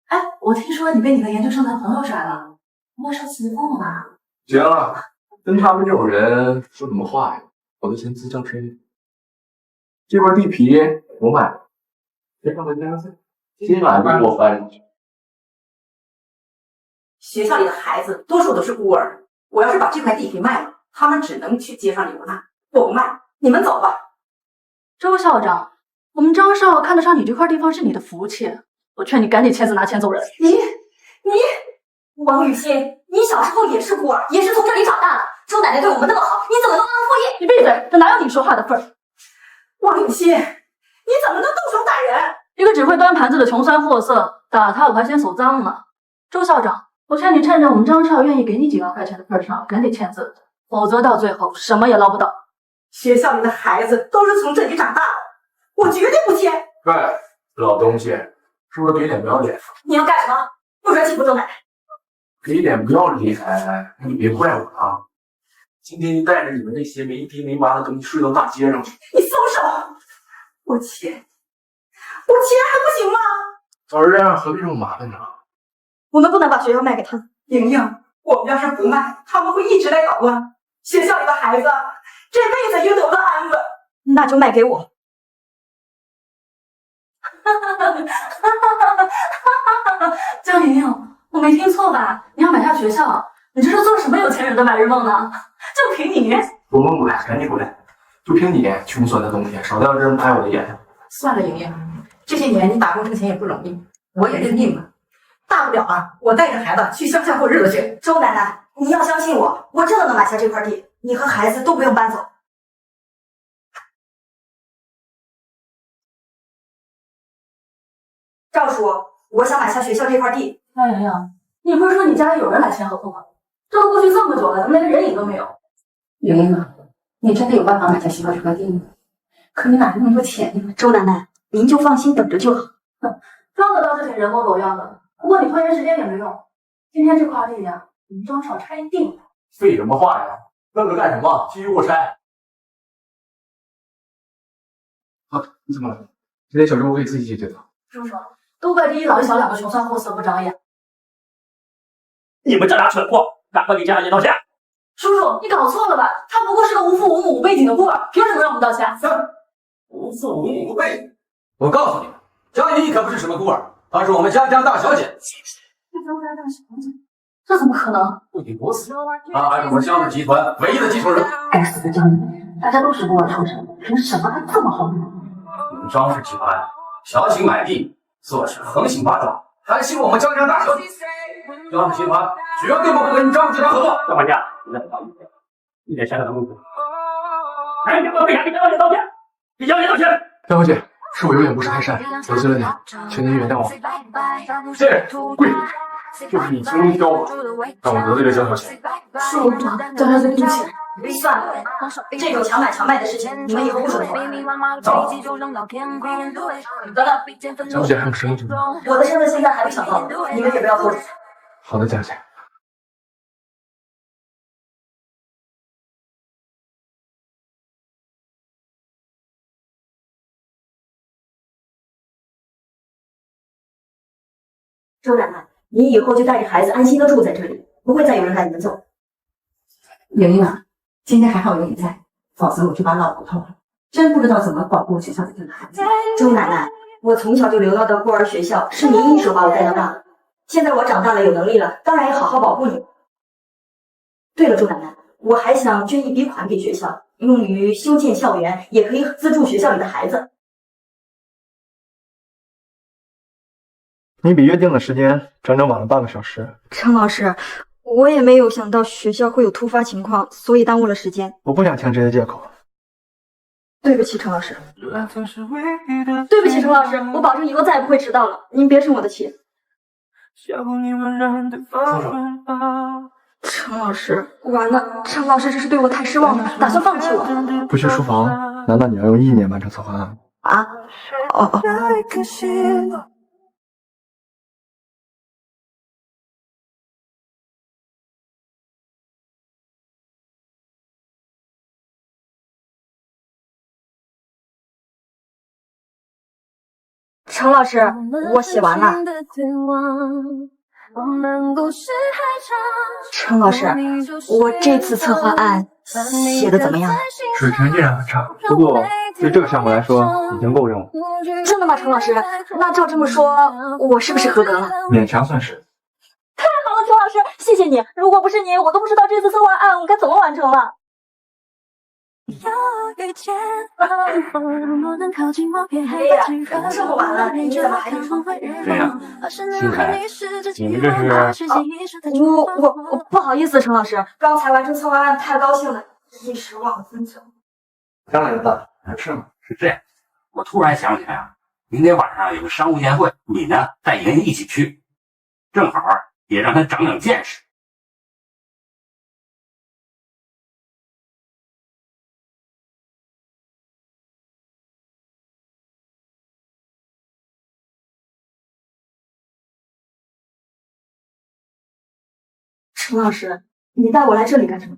哎，我听说你被你的研究生男朋友甩了，不会受刺激疯了吧？行了，跟他们这种人说什么话呀？我的钱自交身语。这块地皮我买了，别上门加税，今晚就给我翻上去。学校里的孩子多数都是孤儿，我要是把这块地皮卖了，他们只能去街上流浪。我不卖，你们走吧。周校长，我们张少看得上你这块地方是你的福气，我劝你赶紧签字拿钱走人。你，王雨欣，你小时候也是孤儿，也是从这里长大的。周奶奶对我们那么好，你怎么能忘恩负义？你闭嘴，这哪有你说话的份儿？王雨欣，你怎么能动手打人？一个只会端盘子的穷酸货色，打他我还嫌手脏呢。周校长，我劝你趁着我们张少愿意给你几万块钱的份上，赶紧签字，否则到最后什么也捞不到。学校里的孩子都是从这里长大的，我绝对不签。喂，老东西，是不是给脸不要脸？你要干什么？不准欺负周奶奶！给脸不要脸，你别怪我啊！今天就带着你们那些没爹没妈的东西睡到大街上去。你松手！我签还不行吗？早知这样，何必这么麻烦呢？我们不能把学校卖给他。莹莹，我们要是不卖，他们会一直来捣乱。学校里的孩子这辈子也得不到安稳。那就卖给我。江莹莹，我没听错吧？你要买下学校？你这是做什么有钱人的白日梦呢？就凭你？滚滚滚，赶紧滚！就凭你穷酸的东西，少在这儿拍我的眼。算了，莹莹，这些年你打工挣钱也不容易，我也认命了。大不了啊，我带着孩子去乡下过日子去。周奶奶，你要相信我，我真的能买下这块地，你和孩子都不用搬走。赵叔，我想买下学校这块地。江莹莹，你不是说你家里有人来签合同吗？这都过去这么久了，怎么连个人影都没有？莹莹啊，你真的有办法买下学校这块地吗？可你哪来那么多钱呢？周奶奶，您就放心等着就好。哼，装的倒是挺人模狗样的，不过你拖延时间也没用。今天这块地呀，我们张少拆定了。废什么话呀？问个干什么？继续给我拆！啊，你怎么了？这点小事我可以自己解决的。叔叔，都怪这一老一小两个穷酸货色不长眼。你们这俩蠢货，敢和李家爷道歉？叔叔，你搞错了吧？他不过是个无父无母无背景的孤儿，凭什么让我们道歉？无父无母无背景，我告诉你们，江莹莹可不是什么孤儿，她是我们江家大小姐。江家大小姐？这怎么可能？不仅如此，她还是我江氏集团唯一的继承人。该死的江莹，大家都是孤儿出身，凭什么还这么横？你们张氏集团强行买地，做事横行霸道，还欺负我们江家大小姐。江氏集团绝对不会跟你张氏集团合作。老管家，你再等一点，一点钱都不给。赶紧给我跪下，给江小姐道歉，给江小姐道歉。江小姐，是我有眼不识泰山，得罪了你，请您原谅我。谢，跪。就是你精明刁蛮，让我得罪了江小姐。叔叔，江小姐对不起。算了，这种强买强卖的事情，你们以后不准做。走。等等，江小姐还有生意呢。我的身份现在还没想到，你们也不要多嘴。好的，江小姐。周奶奶，你以后就带着孩子安心的住在这里，不会再有人赶你们走。莹莹啊，今天还好有你在，否则我就把老骨头了，真不知道怎么保护学校的这个孩子。周奶奶，我从小就流落到孤儿学校，是您一手把我带到大。现在我长大了，有能力了，当然要好好保护你。对了，周奶奶，我还想捐一笔款给学校，用于修建校园，也可以资助学校里的孩子。你比约定的时间整整晚了半个小时。陈老师，我也没有想到学校会有突发情况，所以耽误了时间。我不想听这些借口。对不起，陈老师。对不起，陈老师，我保证以后再也不会迟到了。您别生我的气。陈老师，完了，陈老师这是对我太失望了，打算放弃我。不去书房，难道你要用意念完成策划案？啊？哦。陈老师，我写完了。陈老师，我这次策划案写的怎么样？水平依然很差，不过对这个项目来说已经够用了。真的吗，陈老师？那照这么说，我是不是合格了？勉强算是。太好了，陈老师，谢谢你！如果不是你，我都不知道这次策划案我该怎么完成了。哎呀，这么晚了，你怎么还没睡？对呀，新凯，你们这是？我不好意思，陈老师，刚才完成策划案太高兴了，一时忘了分酒。当然了，是吗？是这样，我突然想起来啊，明天晚上有个商务宴会，你呢带莹莹一起去，正好也让她长长见识。陈老师，你带我来这里干什么？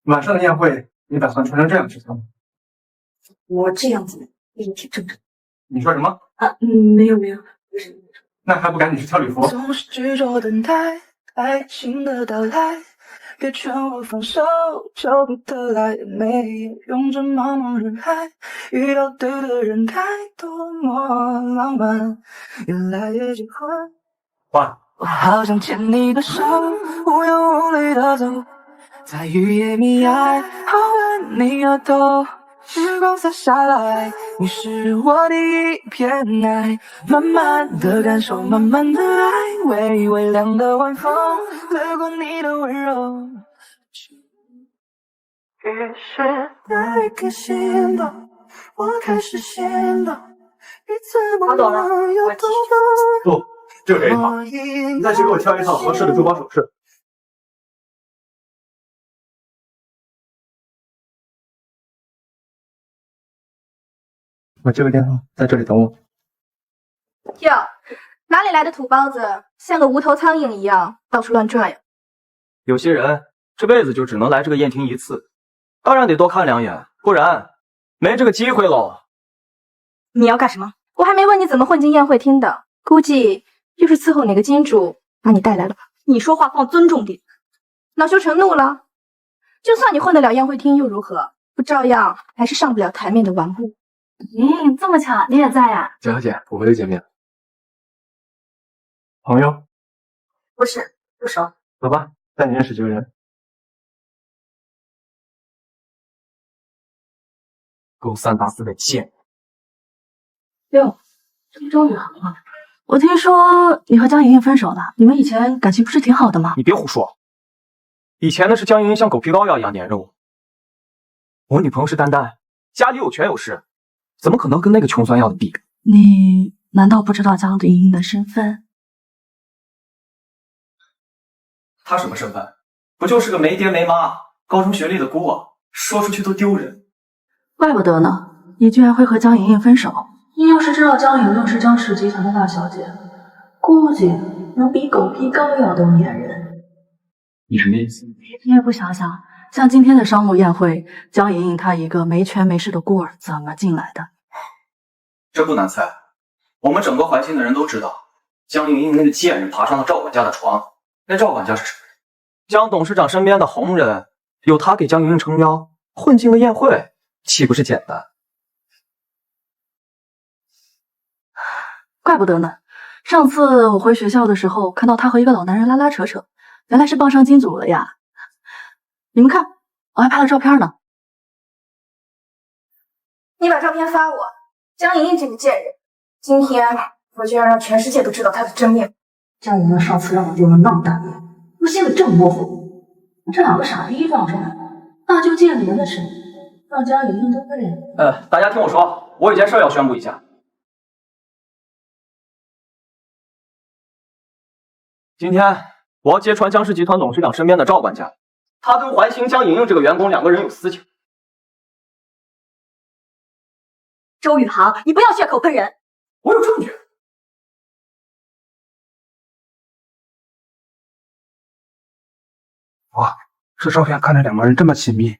晚上的宴会，你打算穿成这样去参加？我这样子也挺正常。你说什么？没有，不是。那还不赶紧去挑礼服？总是执着等待爱情的到来，别劝我放手，求不得来的没有用这茫茫人海，遇到对的人该多么浪漫，越来越结婚。换。我好想牵你的手，无忧无虑的走，在雨夜迷爱，好吻你额头。时光洒下来，你是我的一片海，慢慢的感受，慢慢的爱，微微凉的晚风掠过你的温柔。于是那一刻心动，我开始心动，你怎么能有多么？不，就这一套，你再去给我挑一套合适的珠宝首饰。我这个电话在这里等我。哟，哪里来的土包子，像个无头苍蝇一样到处乱转呀？有些人这辈子就只能来这个宴厅一次，当然得多看两眼，不然没这个机会喽。你要干什么？我还没问你怎么混进宴会厅的，估计又是伺候哪个金主把你带来了吧？你说话放尊重点。恼羞成怒了？就算你混得了宴会厅又如何？不照样还是上不了台面的玩物？这么巧，你也在呀？江小姐，我们又见面了。朋友？不是，不熟。走吧，带你认识几个人。勾三搭四的贱。哟，这不终于好了。我听说你和江莹莹分手了，你们以前感情不是挺好的吗？你别胡说，以前的是江莹莹像狗皮膏药一样粘着我，我女朋友是丹丹，家里有权有势，怎么可能跟那个穷酸药的比？你难道不知道江莹莹的身份？她什么身份？不就是个没爹没妈、高中学历的孤儿，说出去都丢人。怪不得呢，你居然会和江莹莹分手。你要是知道江莹莹是江氏集团的大小姐，估计能比狗皮膏药都粘人。你什么意思？你也不想想，像今天的商务宴会，江莹莹她一个没权没势的孤儿怎么进来的？这不难猜，我们整个怀新的人都知道，江莹莹那个贱人爬上了赵管家的床。那赵管家是谁？江董事长身边的红人，有他给江莹莹撑腰，混进了宴会，岂不是简单？怪不得呢。上次我回学校的时候，看到他和一个老男人拉拉扯扯，原来是傍上金主了呀。你们看，我还拍了照片呢。你把照片发我，江莹莹这个贱人，今天我就要让全世界都知道她的真面目。江莹莹上次让我丢了那么大面，我心里这么模糊，这两个傻逼撞上了，那就借你们的手，让江莹莹都背了。大家听我说，我有件事要宣布一下。今天我要揭穿江氏集团董事长身边的赵管家，他跟环形江莹莹这个员工两个人有私情。周宇航，你不要血口喷人！我有证据。哇，这照片看着两个人这么亲密，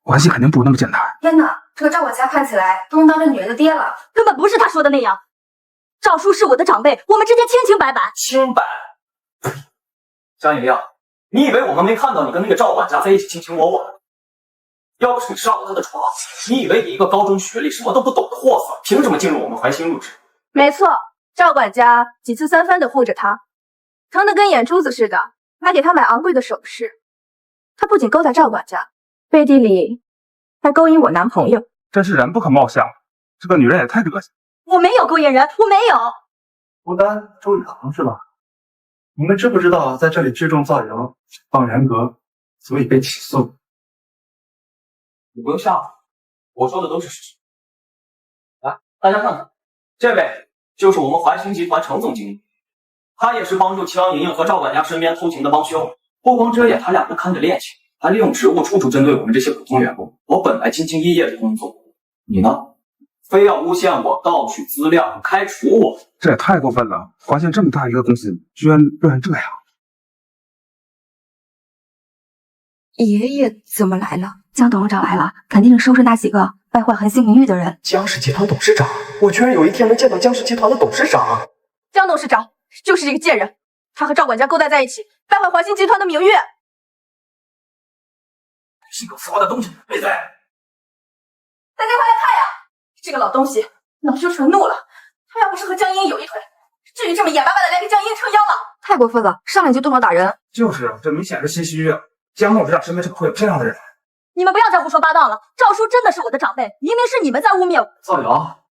关系肯定不是那么简单。天哪，这个赵管家看起来都能当这女人的爹了。根本不是他说的那样。赵叔是我的长辈，我们之间清清白白。清白？江莹莹，你以为我们没看到你跟那个赵管家在一起卿卿我我？要不是你上了他的床，你以为你一个高中学历什么都不懂的货色，凭什么进入我们怀兴入职？没错，赵管家几次三番的护着他，疼得跟眼珠子似的，还给他买昂贵的首饰。他不仅勾搭赵管家，背地里还勾引我男朋友。真是人不可貌相，这个女人也太恶心。我没有勾引人，我没有。不单周宇航是吧？你们知不知道在这里聚众造谣、放人格，所以被起诉？你不用吓我，我说的都是事实。来，大家看看，这位就是我们怀兴集团程总经理，他也是帮助江莹莹和赵管家身边偷情的帮凶。不光遮掩他俩不堪的恋情，还利用职务处处针对我们这些普通员工。我本来兢兢业业的工作，你呢，非要诬陷我盗取资料，开除我，这也太过分了！华兴这么大一个公司，居然乱成这样。爷爷怎么来了？江董事长来了，肯定是收拾那几个败坏恒星名誉的人。江氏集团董事长，我居然有一天能见到江氏集团的董事长。江董事长就是这个贱人，他和赵管家勾搭在一起，败坏华兴集团的名誉。是个骚的东西，闭嘴！大家快来看呀，这个老东西恼羞成怒了。他要不是和江莹莹有一腿，至于这么眼巴巴的来给江莹莹撑腰吗？太过分了，上来就动手打人。就是这明显是心虚啊！江董事长身边怎么会有这样的人？你们不要再胡说八道了，赵叔真的是我的长辈，明明是你们在污蔑我。造谣，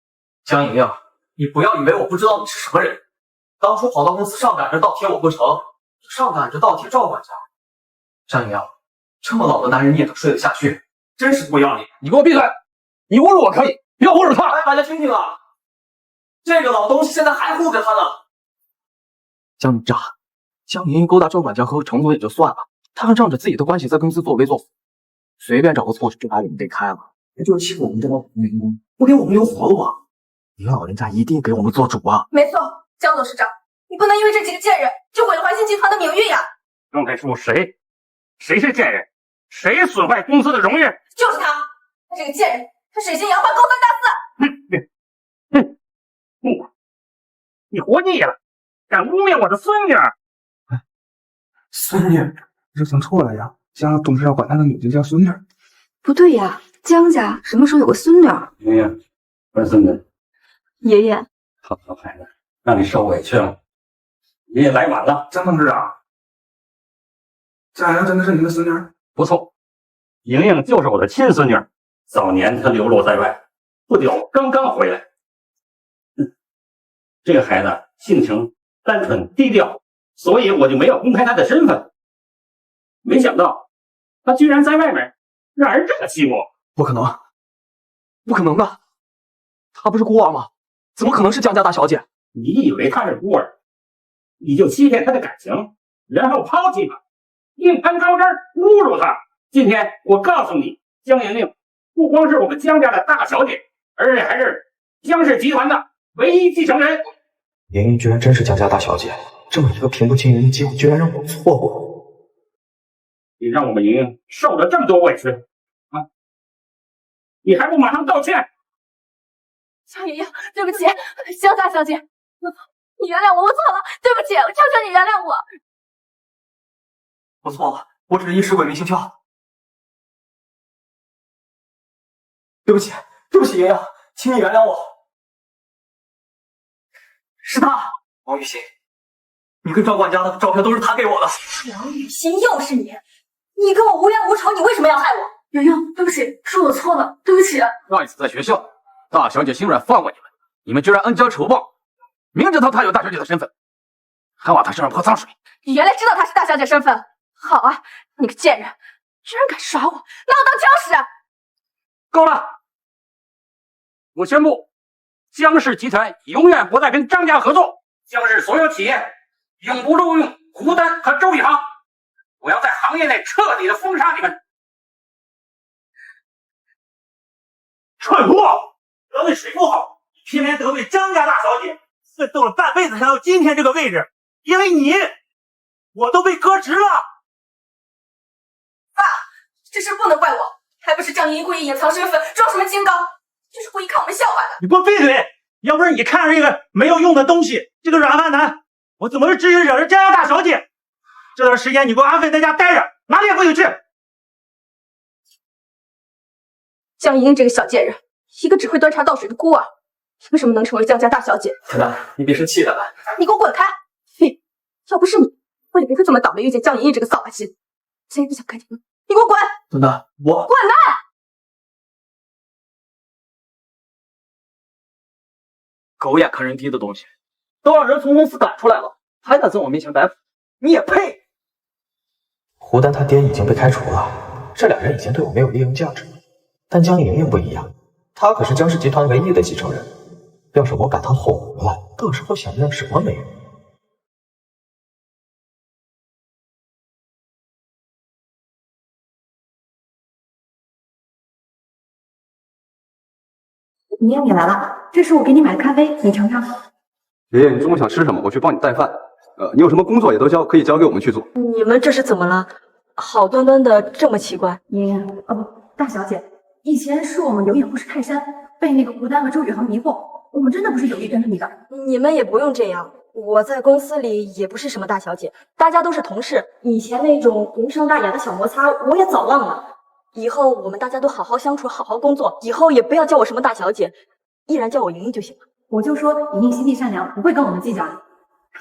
江莹莹，你不要以为我不知道你是什么人。当初跑到公司上赶着倒贴我不成，就上赶着倒贴赵管家。江莹莹，这么老的男人你也能睡得下去，真是不要脸！你给我闭嘴！你侮辱我可以，不要侮辱他！哎，大家听听啊，这个老东西现在还护着他呢。江渣，江莹莹勾搭赵管家和程总也就算了，他还仗着自己的关系在公司作威作福，随便找个错事就把你们给开了，也就是欺负我们这帮员工，不给我们留活路啊！您老人家一定给我们做主啊！没错，江董事长，你不能因为这几个贱人就毁了华兴集团的名誉呀！刚才说谁？谁是贱人？谁损坏公司的荣誉？就是他，他这个贱人，他水性杨花，勾三搭四。你活腻了，敢污蔑我的孙女！孙女，这算错了呀！江董事长管他的女儿叫孙女。不对呀，江家什么时候有个孙女？莹莹，儿孙女，爷爷，好孩子，让你受委屈了。爷爷来晚了，江董事长，江莹真的是您的孙女？不错，莹莹就是我的亲孙女。早年她流落在外，不久刚刚回来。这个孩子性情单纯低调，所以我就没有公开她的身份。没想到她居然在外面让人这么欺负我。不可能，不可能的，她不是孤儿吗？怎么可能是江家大小姐？你以为她是孤儿，你就欺骗她的感情，然后抛弃她，硬攀高枝，侮辱她。今天我告诉你，江莹莹不光是我们江家的大小姐，而且还是江氏集团的唯一继承人。莹莹居然真是江家大小姐，这么一个平步青云的机会，居然让我错过。你让我们莹莹受了这么多委屈啊！你还不马上道歉？江莹莹，对不起，江大小姐，你原谅我，我错了，对不起，我求求你原谅我。我错了，我只是一时鬼迷心窍。对不起，对不起，莹莹，请你原谅我。是他，王雨欣，你跟赵管家的照片都是他给我的。王雨欣，又是你！你跟我无冤无仇，你为什么要害我？圆圆，对不起，是我错了，对不起。上一次在学校，大小姐心软放过你们，你们居然恩将仇报，明知道她有大小姐的身份，还往她身上泼脏水。你原来知道她是大小姐身份，好啊，你个贱人，居然敢耍我，拿我当枪使！够了！我宣布，江氏集团永远不再跟张家合作，江氏所有企业永不录用胡丹和周宇航。我要在行业内彻底的封杀你们！蠢货，得罪谁不好，偏偏得罪张家大小姐，奋斗了半辈子才到今天这个位置，因为你，我都被革职了。爸，这事不能怪我，还不是江莹莹故意隐藏身份，装什么金刚，就是故意看我们笑话的。你给我闭嘴！要不是你看上这个没有用的东西，这个软饭男，我怎么会至于惹着张家大小姐？这段时间你给我安分在家待着，哪里也不许去。江莹莹这个小贱人，一个只会端茶倒水的孤儿，凭什么能成为江家大小姐？陈丹，你别生气了。你给我滚开！嘿，要不是你，我也不会这么倒霉遇见江莹莹这个扫把星。谁也不想看见你，你给我滚！陈丹，我滚蛋！狗眼看人低的东西，都让人从公司赶出来了，还敢在我面前摆谱，你也配？胡丹他爹已经被开除了，这两人已经对我没有利用价值了。但江莹莹不一样，她可是江氏集团唯一的继承人。要是我赶她后回来，到时候想让什么美人？莹莹，你来了，这是我给你买的咖啡，你尝尝。爷爷，你中午想吃什么？我去帮你带饭。你有什么工作也都可以交给我们去做。你们这是怎么了？好端端的这么奇怪？莹莹，哦不，大小姐，以前是我们有眼不识泰山，被那个胡丹和周宇航迷惑，我们真的不是有意跟着你的。你们也不用这样，我在公司里也不是什么大小姐，大家都是同事，以前那种无伤大雅的小摩擦我也早忘了。以后我们大家都好好相处，好好工作，以后也不要叫我什么大小姐，依然叫我莹莹就行了。我就说莹莹心地善良，不会跟我们计较的。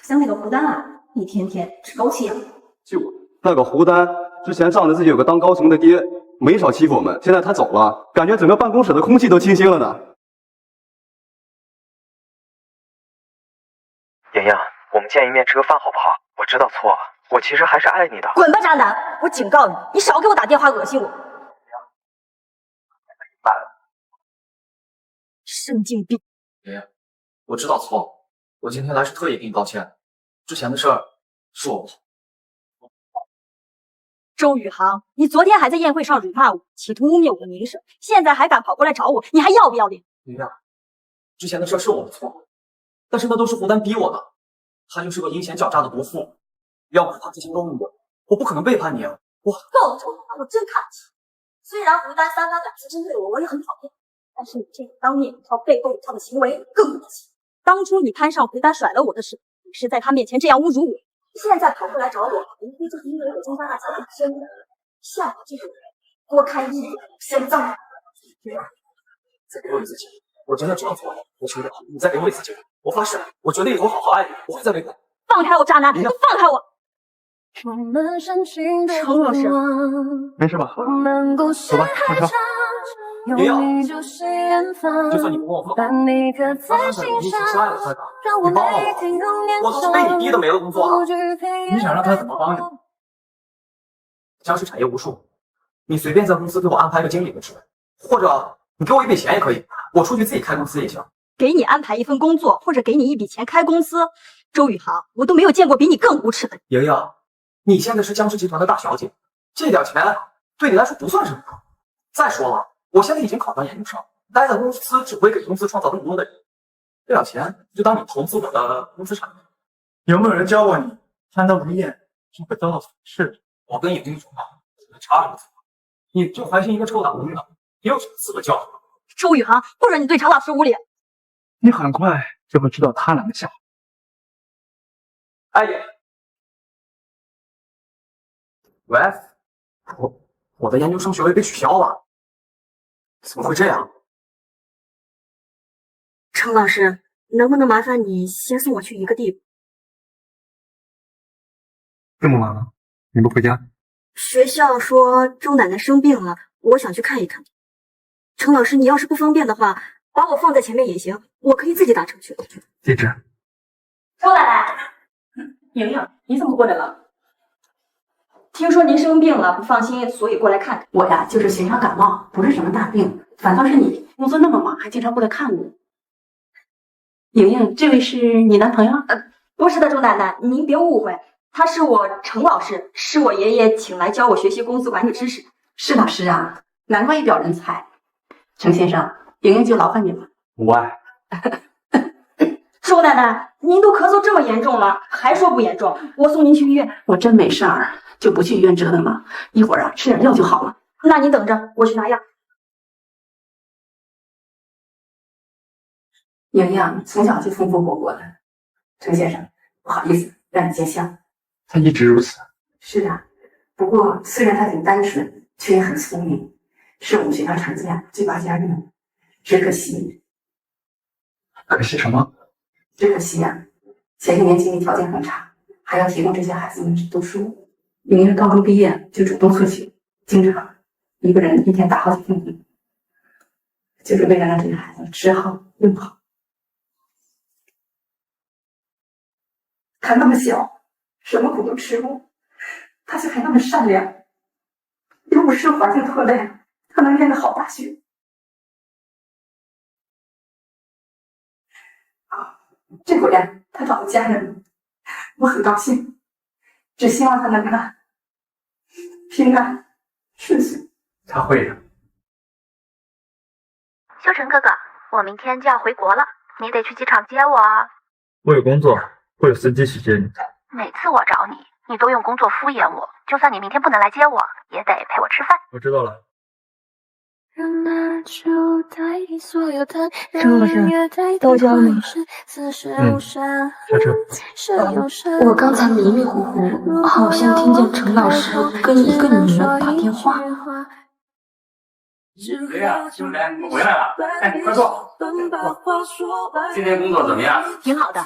像那个胡丹啊，一天天趾高气扬。就那个胡丹，之前仗着自己有个当高层的爹，没少欺负我们。现在他走了，感觉整个办公室的空气都清新了呢。莹莹，我们见一面吃个饭好不好？我知道错了，我其实还是爱你的。滚吧，渣男！我警告你，你少给我打电话恶心我。神经病！爷爷，我知道错了，我今天来是特意给你道歉的。之前的事儿是我不好。周宇航，你昨天还在宴会上辱骂我，企图污蔑我的名声，现在还敢跑过来找我，你还要不要脸？爷爷，之前的事是我的错，但是那都是胡丹逼我的，他就是个阴险狡诈的毒妇。要不是他之前勾引我不可能背叛你啊！够了，周宇航，我真看不起。虽然胡丹三番两次针对我，我也很讨厌。但是你这个当面一套背后一套的行为更恶心。当初你攀上胡丹甩了我的时候，你是在他面前这样侮辱我，现在跑过来找我，无非就是因为我江家大小姐的身份。像我这种人，多看一眼嫌脏。再给我一次机会，我真的知道错了，我求你了，你再给我一次机会，我发誓，我绝对以后好好爱你，不会再背叛。放开我，渣男！你放开我！程老师，没事吧？走吧，上车。莹莹，就算你不跟我分好，那算是你一起相爱的快感，你帮帮我，我都是被你逼的没了工作了。你想让他怎么帮你？江氏产业无数，你随便在公司给我安排个经理的职位，或者你给我一笔钱也可以，我出去自己开公司也行。给你安排一份工作，或者给你一笔钱开公司，周宇航，我都没有见过比你更无耻的。莹莹，你现在是江氏集团的大小姐，这点钱对你来说不算什么。再说了，我现在已经考上研究生，待在公司只会给公司创造更多的利益，这点钱就当你投资我的公司产业。有没有人教过你贪得无厌就会遭到损失？我跟莹莹说话差什么错？你就还是一个臭打工的，你有什么资格教我？周宇航，不准你对常老师无礼！你很快就会知道他俩的下场。哎爷，喂，我的研究生学位被取消了。怎么会这样？程老师，能不能麻烦你先送我去一个地方？这么晚了，你不回家？学校说周奶奶生病了，我想去看一看。程老师，你要是不方便的话，把我放在前面也行，我可以自己打车去。地址。周奶奶，莹莹，你怎么过来了？听说您生病了，不放心，所以过来看看。我呀，就是寻常感冒，不是什么大病，反倒是你工作那么忙，还经常过来看我。莹莹，这位是你男朋友？不是的，周奶奶，您别误会，他是我程老师，是我爷爷请来教我学习公司管理知识。是老师啊，难怪一表人才。程先生，莹莹就劳烦您了。无碍。周奶奶，您都咳嗽这么严重了，还说不严重？我送您去医院。我真没事儿，就不去医院折腾了。一会儿啊，吃点药就好了。那您等着，我去拿药。莹莹从小就风风火火的，程先生，不好意思让你见笑。他一直如此。是啊，不过虽然他挺单纯，却也很聪明，是我们学校常见最拔尖的。只可惜，可惜什么？只可惜呀，前些年经济条件很差，还要提供这些孩子们读书。莹莹高中毕业就主动出去，经常一个人一天打好几份工，就是为了让这些孩子吃好用好。他那么小，什么苦都吃过，他却还那么善良，又不受环境拖累，他能念个好大学。这回呀，他找到家人了，我很高兴，只希望他能够平安顺遂。他会的。修成哥哥，我明天就要回国了，你得去机场接我啊。我有工作，会有司机去接你。每次我找你，你都用工作敷衍我，就算你明天不能来接我，也得陪我吃饭。我知道了。程老师，到家了吗？下车。我刚才迷迷糊糊，好像听见程老师跟一个女人打电话。谁呀？兄弟，我回来了。哎，快坐。今天工作怎么样？挺好的。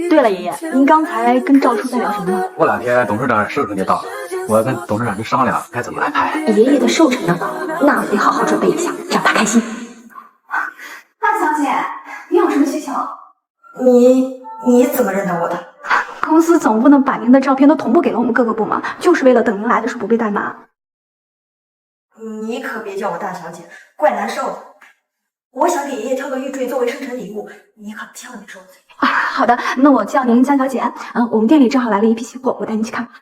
对了，爷爷，您刚才跟赵初在聊什么呢？过两天董事长寿辰就到了，我要跟董事长去商量该怎么安排。爷爷的寿辰呢？那得好好准备一下，让他开心。大小姐，你有什么需求？你怎么认得我的？公司总不能把您的照片都同步给了我们各个部门，就是为了等您来的时候不被怠慢。你可别叫我大小姐，怪难受的。我想给爷爷挑个玉坠作为生辰礼物，你可千万别说我嘴啊。好的，那我叫您江小姐。我们店里正好来了一批新货，我带您去看吧。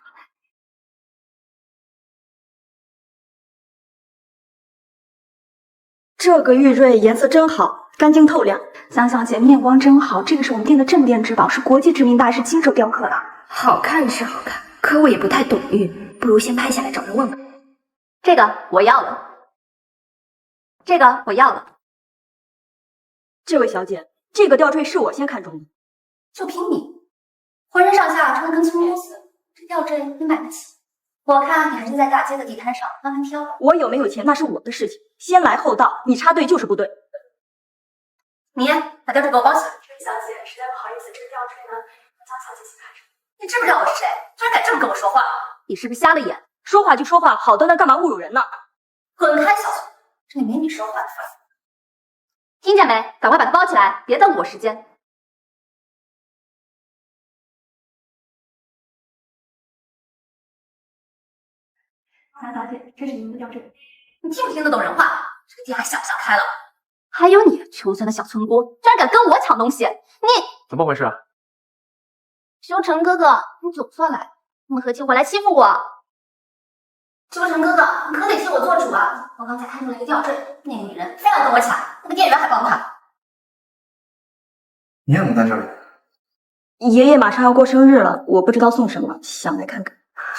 这个玉坠颜色真好，干净透亮。江小姐面光真好，这个是我们店的镇店之宝，是国际知名大师亲手雕刻的。好看是好看，可我也不太懂玉，不如先拍下来找人问问。这个我要了，这个我要了。这位小姐，这个吊坠是我先看中的，就凭你，浑身上下穿得跟青公子，这吊坠你买得起？我看你还是在大街的地摊上慢慢挑。我有没有钱那是我的事情，先来后到，你插队就是不对。你把吊坠给我包起来。这位小姐，实在不好意思，这个吊坠呢，江小姐先看上。你知不知道我是谁？居然敢这么跟我说话？你是不是瞎了眼？说话就说话，好端端干嘛侮辱人呢？滚开，小翠，这里没你说话的份儿。听见没？赶快把它包起来，别耽误我时间。江小姐，这是您的吊坠。你听不听得懂人话？这个店还想不想开了？还有你，穷酸的小村姑，居然敢跟我抢东西！你怎么回事？修成哥哥，你总算来了，你们合起伙来欺负我。修成哥哥，你可得替我做主啊！我刚才看中了一个吊坠，那个女人非要跟我抢，那个店员还帮她。你怎么在这里？爷爷马上要过生日了，我不知道送什么，想来看看。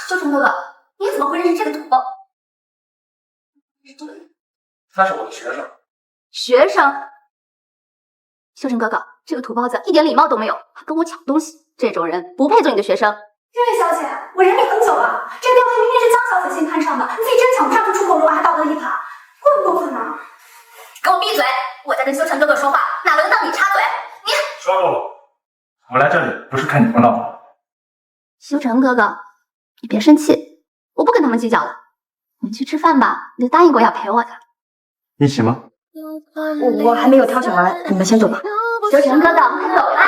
修成哥哥，你怎么会认识这个土包？他是我的学生。学生？修成哥哥，这个土包子一点礼貌都没有，还跟我抢东西，这种人不配做你的学生。这位小姐，我忍你很久了，这个吊坠明明是江小姐先看上的，你自己真抢不上就出口辱骂，还道德一耙，过不过分呢？给我闭嘴！我在跟修成哥哥说话，哪轮到你插嘴？你说够了，我来这里不是看你们闹。修成哥哥，你别生气，我不跟他们计较了。我们去吃饭吧，你就答应过要陪我的。一起吗？我还没有挑选完，你们先走吧。修成哥哥，走啦！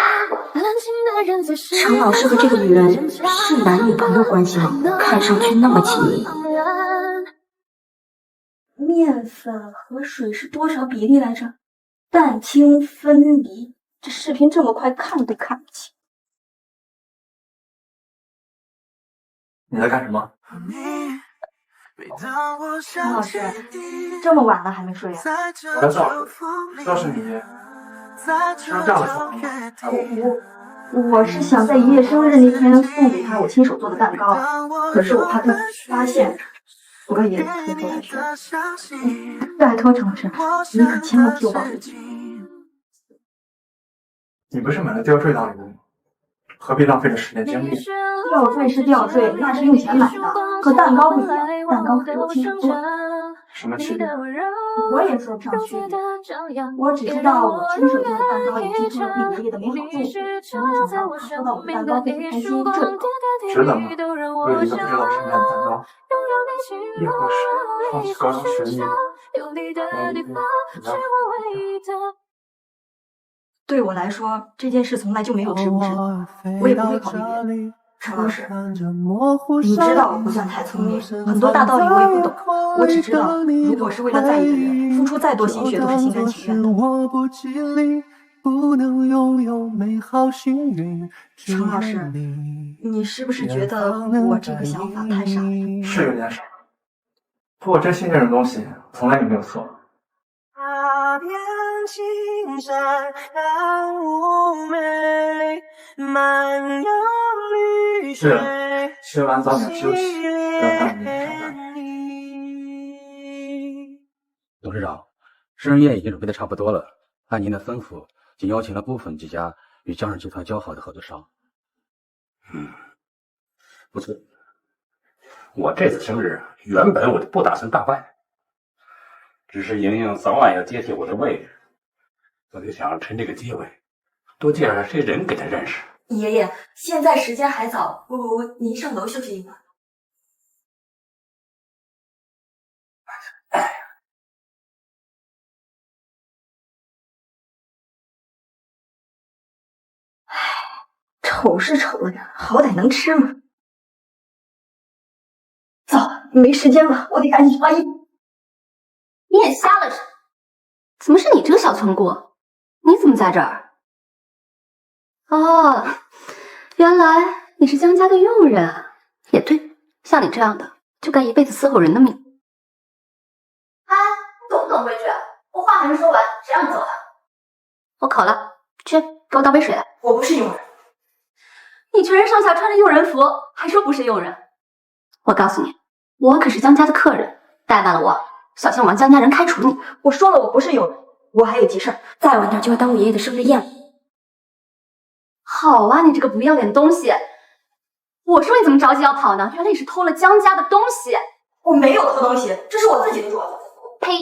程老师和这个女人是男女朋友关系吗？看上去那么亲密。面粉和水是多少比例来着？淡清分离。这视频这么快，看都看不清。你在干什么？程老师，这么晚了还没睡啊？我在造水，要是你吃上这样的爽吗？我是想在爷爷生日那天送给他我亲手做的蛋糕，可是我怕他发现，所以偷偷来睡。拜托程老师，你可千万替我保证。你不是买了吊坠当礼物吗？何必浪费了时间精力？吊坠是吊坠，那是用钱买的，和蛋糕不一样，蛋糕是我亲手做的。什么区别？我也说不上区别，我只知道我亲手做的蛋糕也记住了对爷爷的美好祝福，然后想到他收到我的蛋糕会很开心，这值得吗？为了一个不知道什么样的蛋糕，亦或是放弃高中学业，对我来说，这件事从来就没有值不值得，我也不会考虑别的。程老师，你知道我不算太聪明，很多大道理我也不懂，我只知道，如果是为了在意的人，付出再多心血都是心甘情愿的。程老师，你是不是觉得我这个想法太傻了？是有点傻，不过真心这种东西从来就没有错。踏遍青山看妩媚，漫游绿水。是，吃完早点休息，不要耽误你上班。董事长，生日宴已经准备的差不多了，按您的吩咐，仅邀请了部分几家与江氏集团交好的合作商。不错。我这次生日原本我就不打算大办。只是莹莹早晚要接替我的位置，我就想趁这个机会多介绍些人给她认识。爷爷，现在时间还早，您上楼休息一会儿。丑是丑了点，好歹能吃嘛。走，没时间了，我得赶紧去换衣服。你眼瞎了是？怎么是你这个小村姑？你怎么在这儿？哦，原来你是江家的佣人啊。也对，像你这样的就该一辈子伺候人的命。哎，你懂不懂规矩？我话还没说完，谁让你走的？我渴了，去给我倒杯水来。我不是佣人。你全身上下穿着佣人服，还说不是佣人？我告诉你，我可是江家的客人，怠慢了我，小心我让江家人开除你。我说了，我不是佣人，我还有急事儿，再晚点就要耽误爷爷的生日宴了。好啊，你这个不要脸的东西！我说你怎么着急要跑呢？原来你是偷了江家的东西。我没有偷东西，这是我自己的镯子。呸！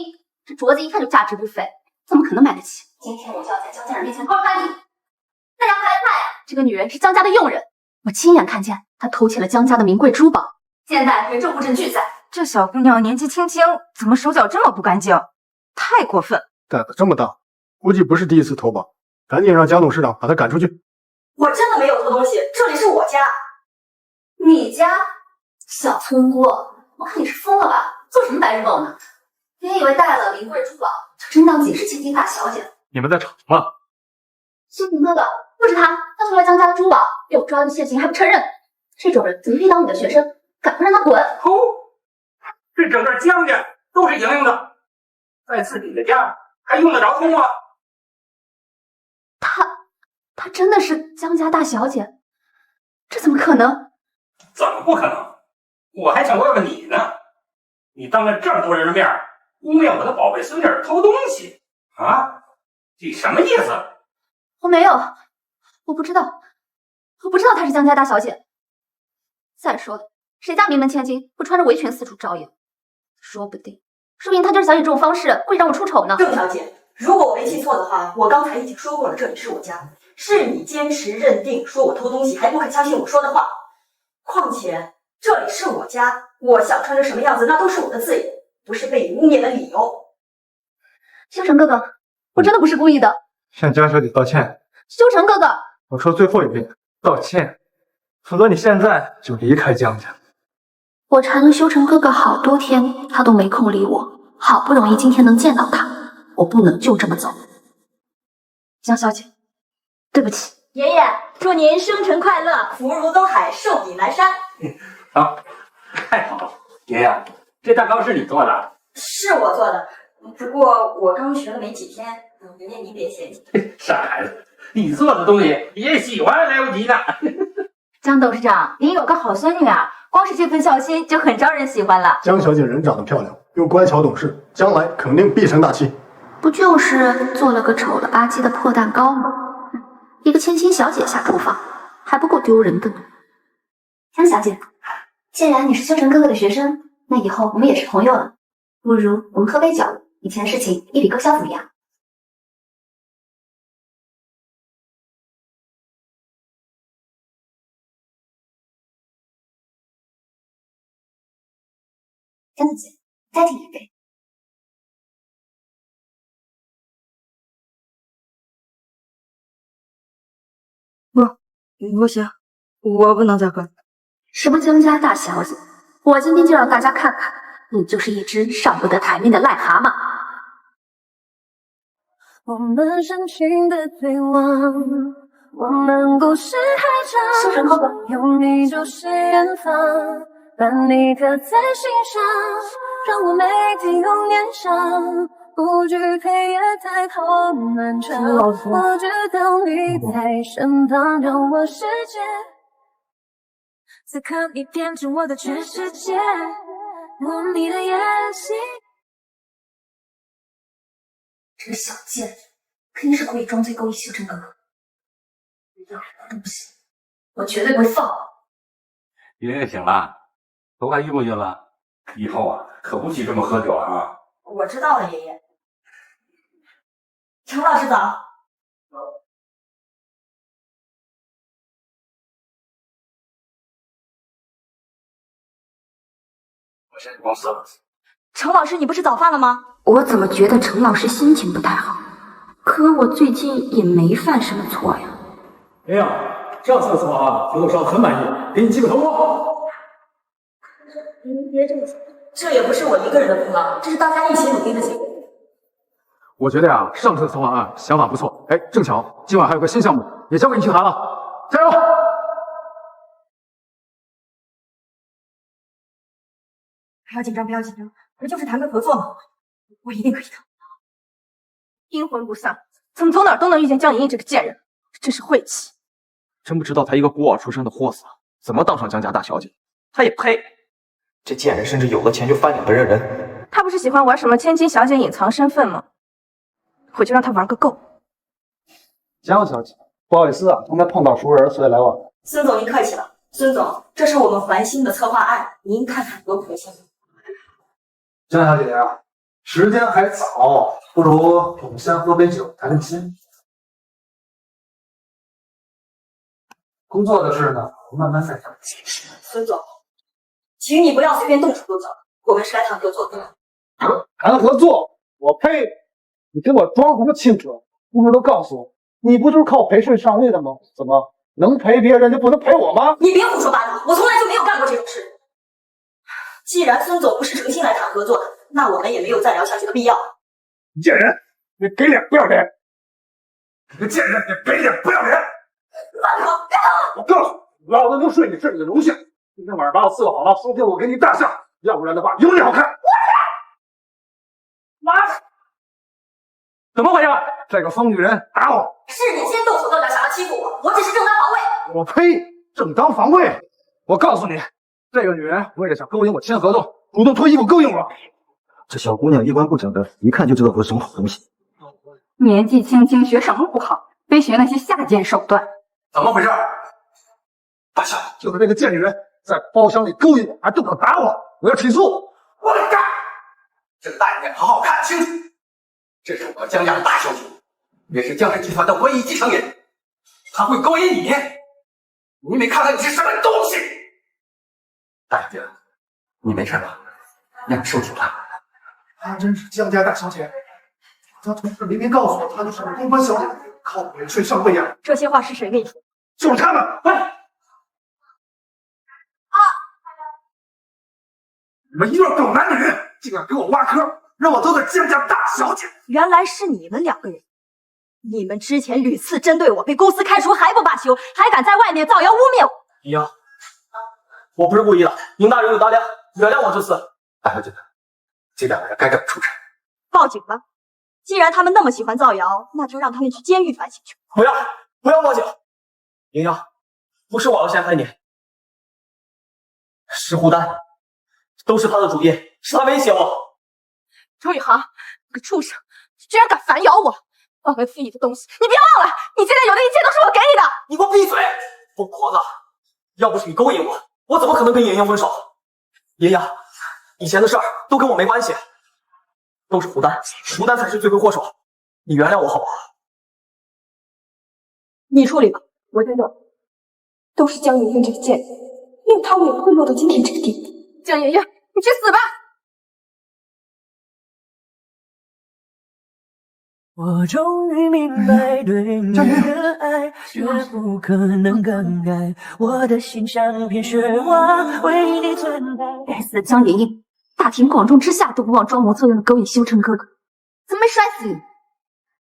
这镯子一看就价值不菲，怎么可能买得起？今天我就要在江家人面前掏出来你！大家害怕呀！这个女人是江家的佣人，我亲眼看见她偷窃了江家的名贵珠宝，现在有证物证据在。这小姑娘年纪轻轻，怎么手脚这么不干净？太过分！胆子这么大，估计不是第一次偷吧？赶紧让江董事长把他赶出去。我真的没有偷东西，这里是我家。你家？小村姑，我看你是疯了吧？做什么白日梦呢？别以为带了名贵珠宝就真当自己是千金大小姐。你们在吵什么？修平哥哥，不止他偷了江家的珠宝，被我抓了现行还不承认，这种人怎么配当你的学生？赶快让他滚！这整个江家都是莹莹的，在自己的家还用得着偷吗？她真的是江家大小姐？这怎么可能？怎么不可能？我还想问问你呢，你当着这么多人的面污蔑我的宝贝孙女偷东西啊？你什么意思？我没有，我不知道她是江家大小姐。再说了，谁家名门千金会穿着围裙四处招摇？说不定说不定他就是想以这种方式会让我出丑呢。郑小姐，如果我没记错的话，我刚才已经说过了，这里是我家，是你坚持认定说我偷东西，还不肯相信我说的话。况且这里是我家，我想穿成什么样子那都是我的自由，不是被你污蔑的理由。修成哥哥，我真的不是故意的。向江小姐道歉。修成哥哥，我说最后一遍，道歉，否则你现在就离开江家。我缠了修成哥哥好多天，他都没空理我。好不容易今天能见到他，我不能就这么走。江小姐，对不起。爷爷，祝您生辰快乐，福如东海，寿比南山。好，太好了，爷爷，这蛋糕是你做的？是我做的，不过我刚学了没几天，爷爷您别嫌弃。傻孩子，你做的东西爷爷喜欢来不及呢。江董事长，您有个好孙女啊，光是这份孝心就很招人喜欢了。江小姐人长得漂亮，又乖巧懂事，将来肯定必成大器。不就是做了个丑了吧唧的破蛋糕吗？一个千金小姐下厨房，还不够丢人的呢。江小姐，既然你是修成哥哥的学生，那以后我们也是朋友了，不如我们喝杯酒，以前的事情一笔勾销，怎么样？江小姐，再敬一杯。不行，我不能再喝。什么江家大小姐，我今天就让大家看看，你就是一只上不得台面的癞蛤蟆。我们深情的对望，我们故事还长。修成哥哥，有你就是远方，把你刻在心上，让我每天永年少。不惧黑夜太过漫长，我知道你在身旁，让我世界。此刻你变成我的全世界，我你的眼睛。这个小贱人，肯定是故意装醉勾引修成哥哥。要什么东西，我绝对不会放。爷爷醒了，头发晕不晕了？以后啊，可不许这么喝酒了啊！我知道了，爷爷。程老师早。我先去公司了。程老师，你不是早饭了吗？我怎么觉得程老师心情不太好？可我最近也没犯什么错呀。哎呀，上次的策划合作商很满意，给你寄个头货。您别这么说，这也不是我一个人的功劳，这是大家一起努力的结果。我觉得呀，上次的策划案想法不错。哎，正巧今晚还有个新项目，也交给你去谈了，加油！不要紧张，不要紧张，不就是谈个合作吗？我一定可以的。阴魂不散，怎么走哪儿都能遇见江莹莹这个贱人，真是晦气。真不知道她一个孤儿出身的货色，怎么当上江家大小姐？她也配？这贱人甚至有了钱就翻脸不认人。她不是喜欢玩什么千金小姐隐藏身份吗？我就让她玩个够。江小姐，不好意思啊，刚才碰到熟人，所以来晚了。孙总，您客气了。孙总，这是我们环新的策划案，您看看合不合适？江小姐啊，时间还早，不如我们先喝杯酒，谈谈心。工作的事呢，慢慢再谈。孙总，请你不要随便动手动脚，我们是来谈合作的。谈合作？我呸！你跟我装什么清楚？不如都告诉我，你不就是靠培训上位的吗？怎么能陪别人就不能陪我吗？你别胡说八道，我从来就没有干过这种事。既然孙总不是诚心来谈合作的，那我们也没有再聊下去的必要。贱人，你给脸不要脸！你个贱人，你给脸不要脸！我告诉你，老子能睡你这里的荣幸。今天晚上把我伺候好了，说不定我给你大象，要不然的话有你好看。妈的！怎么回事？这个疯女人打我！是你先动手动脚想要欺负我，我只是正当防卫。我呸！正当防卫！我告诉你，这个女人为了想勾引我签合同，主动脱衣服勾引我。这小姑娘衣冠不整的，一看就知道会什么好东西。年纪轻轻学什么不好，非学那些下贱手段。怎么回事？大象，就是这个贱女人在包厢里勾引我，还动手打我，我要起诉！我干！这个大爷好好看清楚，这是我江家的大小姐，也是江氏集团的唯一继承人。他会勾引你，你没看看你是什么东西？大小姐，你没事吧？让你受惊了。她真是江家大小姐，她同事明明告诉我，她就是公关小姐，靠鬼吹上位呀！这些话是谁跟你说？就是他们！哎，你们一对狗男女，竟敢给我挖坑，让我得罪江家大小姐！原来是你们2个人，你们之前屡次针对我，被公司开除还不罢休，还敢在外面造谣污蔑我。一样，我不是故意的，宁大人有大量，原谅我这次。大小姐，这2个人该怎么处置？报警吧！既然他们那么喜欢造谣，那就让他们去监狱反省去。不要，不要报警！莹莹，不是我要陷害你，是胡丹，都是他的主意，是他威胁我。周宇航，你个畜生，居然敢反咬我！忘恩负义的东西，你别忘了，你现在有的一切都是我给你的。你给我闭嘴，疯婆子！要不是你勾引我，我怎么可能跟莹莹分手？莹莹，以前的事儿都跟我没关系，都是胡丹，胡丹才是罪魁祸首。你原谅我好不好？你处理吧，我觉得都是江莹莹这个贱人，令她我也不会落到今天这个地步。江莹莹，你去死吧！我终于明白，对你的爱绝不可能更改。我的心像片雪花，为你存在。该死的江莹莹，大庭广众之下都不忘装模作样的勾引修成哥哥，怎么没摔死你？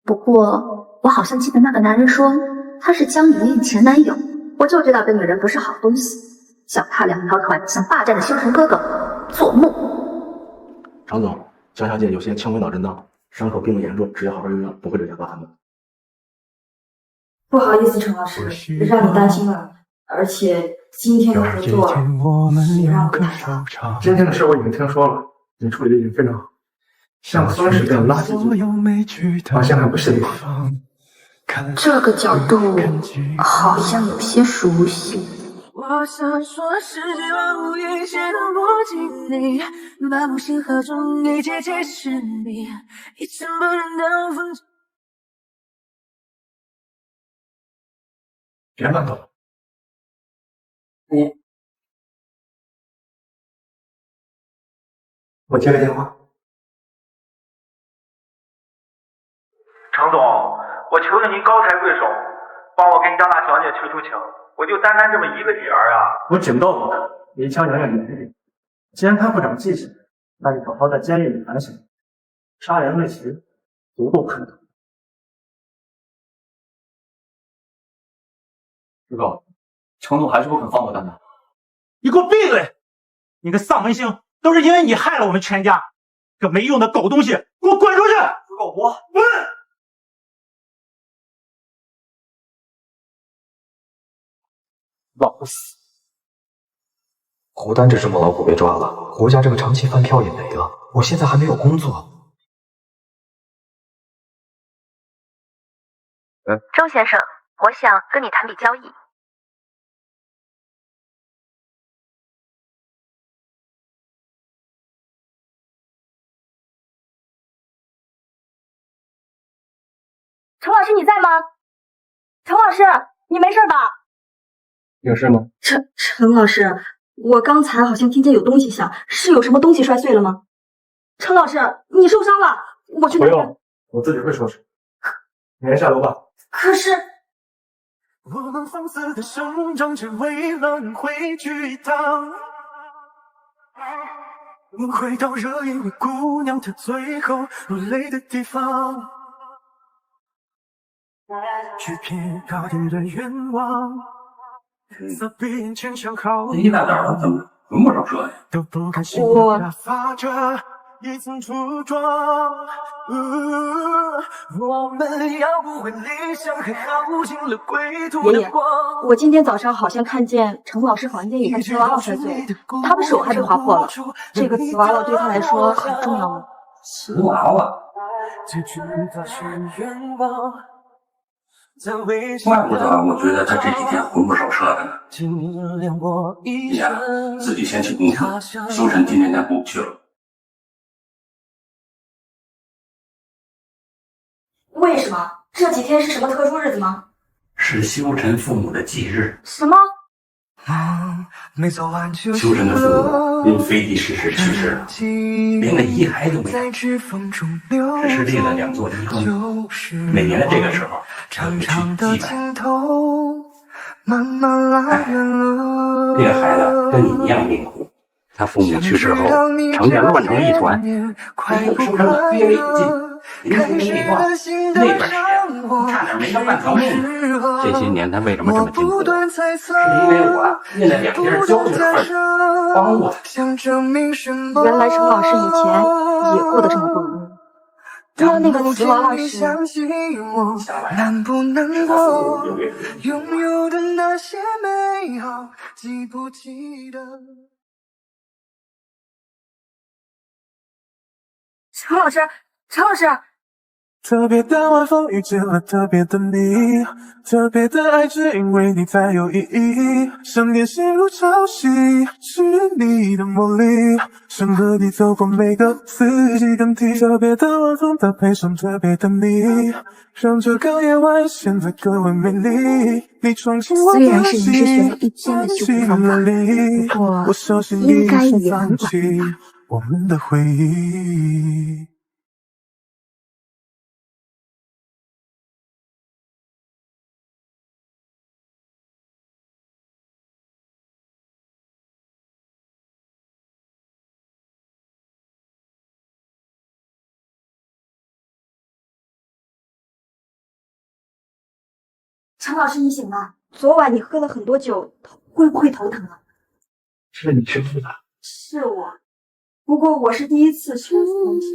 不过我好像记得那个男人说他是江莹莹前男友，我就知道这女人不是好东西，脚踏2条船，想霸占的修成哥哥做梦。常总，江小姐有些轻微脑震荡，伤口并不严重，只要好好休养，不会留下疤痕的。不好意思，陈老师，让你担心了。而且今天的合作也让我不太好。今天的事我已经听说了，你处理的已经非常好，像酸石这样垃圾组，好像还不是你。这个角度好像有些熟悉。我想说世界万物一切都不经历，把梦星河中一切皆是你，一尘不染的风景。别乱动。我接个电话。程总，我求求您高抬贵手，帮我跟江大小姐求求情，我就单这么一个女儿啊！我警告你，离江洋洋远一点。既然他不长记性，那你好好在监狱里反省。杀人未遂，足够判断。师哥，程总还是不肯放过丹丹。你给我闭嘴！你个丧门星，都是因为你害了我们全家！这没用的狗东西，给我滚出去！师哥，我滚！老死！胡丹这只母老虎被抓了，胡家这个长期饭票也没了，我现在还没有工作。周先生，我想跟你谈笔交易。陈老师你在吗？陈老师，你没事吧？有事吗？陈老师，我刚才好像听见有东西响，是有什么东西摔碎了吗？陈老师，你受伤了，我去拿。不用，我自己会收拾。你先下楼吧。可是，我们放肆的生长，只为了能回去一趟。回到热一位姑娘她最后落泪的地方，去骗高点的愿望。撒闭眼前想好，一大早上怎么魂不守舍呀？都不甘心打发着一层涂装。我们要不回理想，还耗尽了归途的光。我今天早上好像看见陈老师房间里的瓷娃娃摔碎了，他的手还被划破了。这个瓷娃娃对他来说很重要吗？瓷娃娃？结局都是愿望。怪不得我觉得他这几天魂不守舍的呢。你呀，自己先去工作，修成今天再过不去了。为什么？这几天是什么特殊日子吗？是修晨父母的忌日。什么？修晨的父母因非地逝世去世了，连个遗骸都没有，只是立了2座遗钟。每年的这个时候，他会去祭拜。这个孩子跟你一样命苦，他父母去世后，成家乱成了一团，没有收成的约为有劲。您说的那段时间，差点没了半条命。这些年他为什么这么辛苦？是因为我念了2天教学的份儿，帮我。原来程老师以前也过得这么不容易。那个瓷娃娃是？能不能我拥有的那些美好，记不记得？程老师，程老师。特别的晚风遇见了特别的你，特别的爱只因为你才有意义。想念心如潮汐，是你的魔力，想和你走过每个四季更替。特别的晚风搭配上特别的你，让这个夜晚显得格外美丽。你闯进我虽然是您是学了1天的修复方法，不过应该也很短。我们的回忆。程老师，你醒了？昨晚你喝了很多酒，会不会头疼啊？是你修复的？是我，不过我是第一次修复东西。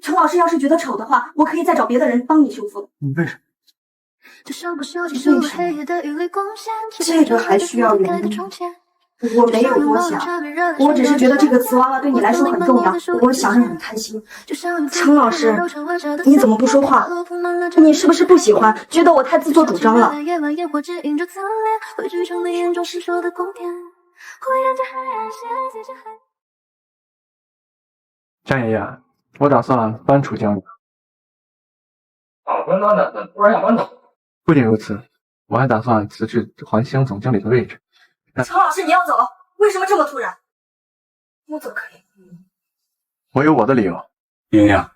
程老师要是觉得丑的话，我可以再找别的人帮你修复。你为什么？这个还需要原因？我没有多想，我只是觉得这个瓷娃娃对你来说很重要，我想让你开心。程老师，你怎么不说话？你是不是不喜欢？觉得我太自作主张了？张爷爷，我打算搬出江里。端端的，突然要搬走。不仅如此，我还打算辞去环乡总经理的位置。程老师，你要走？为什么这么突然？我走可以。我有我的理由。莹莹，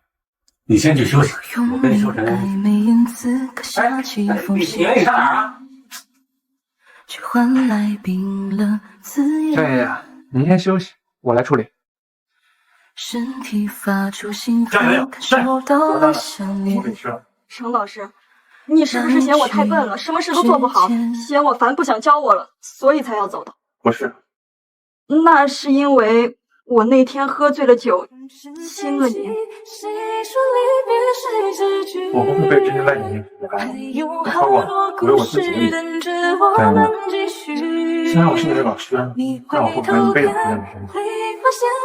你先去休息，我跟修晨。哎，你上哪儿啊？张爷爷，您先休息，我来处理。张莹莹，我跟你说，程老师，你是不是嫌我太笨了，什么事都做不好，嫌我烦，不想教我了，所以才要走的？不是，那是因为我那天喝醉了酒，亲了你。我不会被这些外人所感染，我说过，我有我自己的理。张莹莹，虽然我是你的老师，但我不可能一辈子陪在你身边。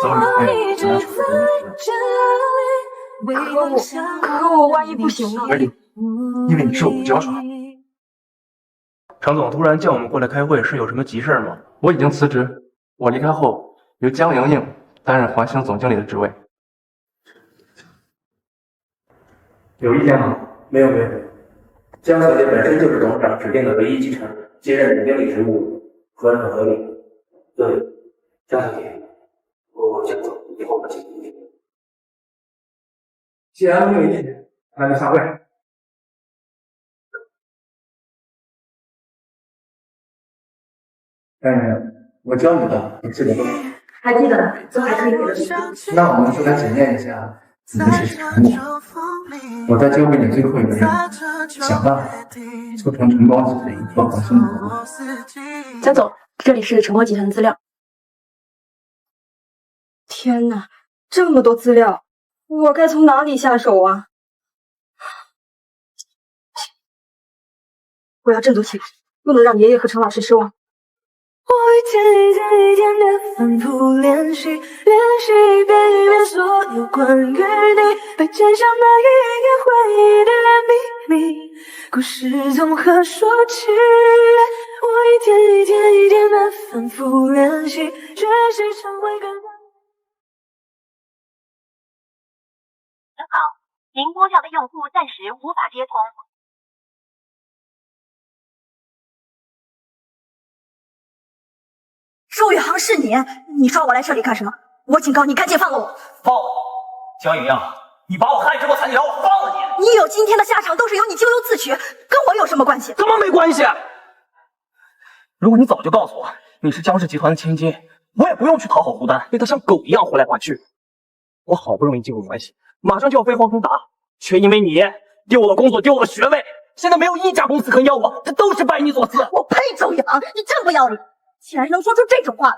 走你的路，我要处理。可我万一不行呢？可以，因为你是我的教授。程总突然叫我们过来开会，是有什么急事吗？我已经辞职，我离开后由江莹莹担任环乡总经理的职位。有意见吗？没有。江小姐本身就是董事长指定的唯一继承人，接任总经理职务，合理很合理。对，江小姐，我江总以后不请你。既然没有意见，那就下会。张莹莹，我教你的，你记得吗？还记得，这还可以给的。那我们就来检验一下你的学习成果。我再交给你最后一个任务，想办法促成晨光集团一个环乡的活动。江总，这里是晨光集团的资料。天哪，这么多资料，我该从哪里下手啊？我要振作起来，不能让爷爷和程老师失望。我一天一天一天的反复练习，练习遍一遍所有关于你被剪下那一页页回忆的秘密，故事从何说起？我一天一天一天的反复练习，学习成为更。好，您拨叫的用户暂时无法接通。周宇航是你？你抓我来这里干什么？我警告你，赶紧放了我！放我！江莹莹，你把我害这么惨，你让我放了你？你有今天的下场，都是由你咎由自取，跟我有什么关系？怎么没关系？如果你早就告诉我你是江氏集团的千金，我也不用去讨好胡丹，被他像狗一样活来活去。我好不容易进入关系，马上就要飞黄腾达，却因为你丢了工作，丢了学位，现在没有一家公司肯要我，这都是拜你所赐。我呸！周宇航，你真不要脸！竟然能说出这种话，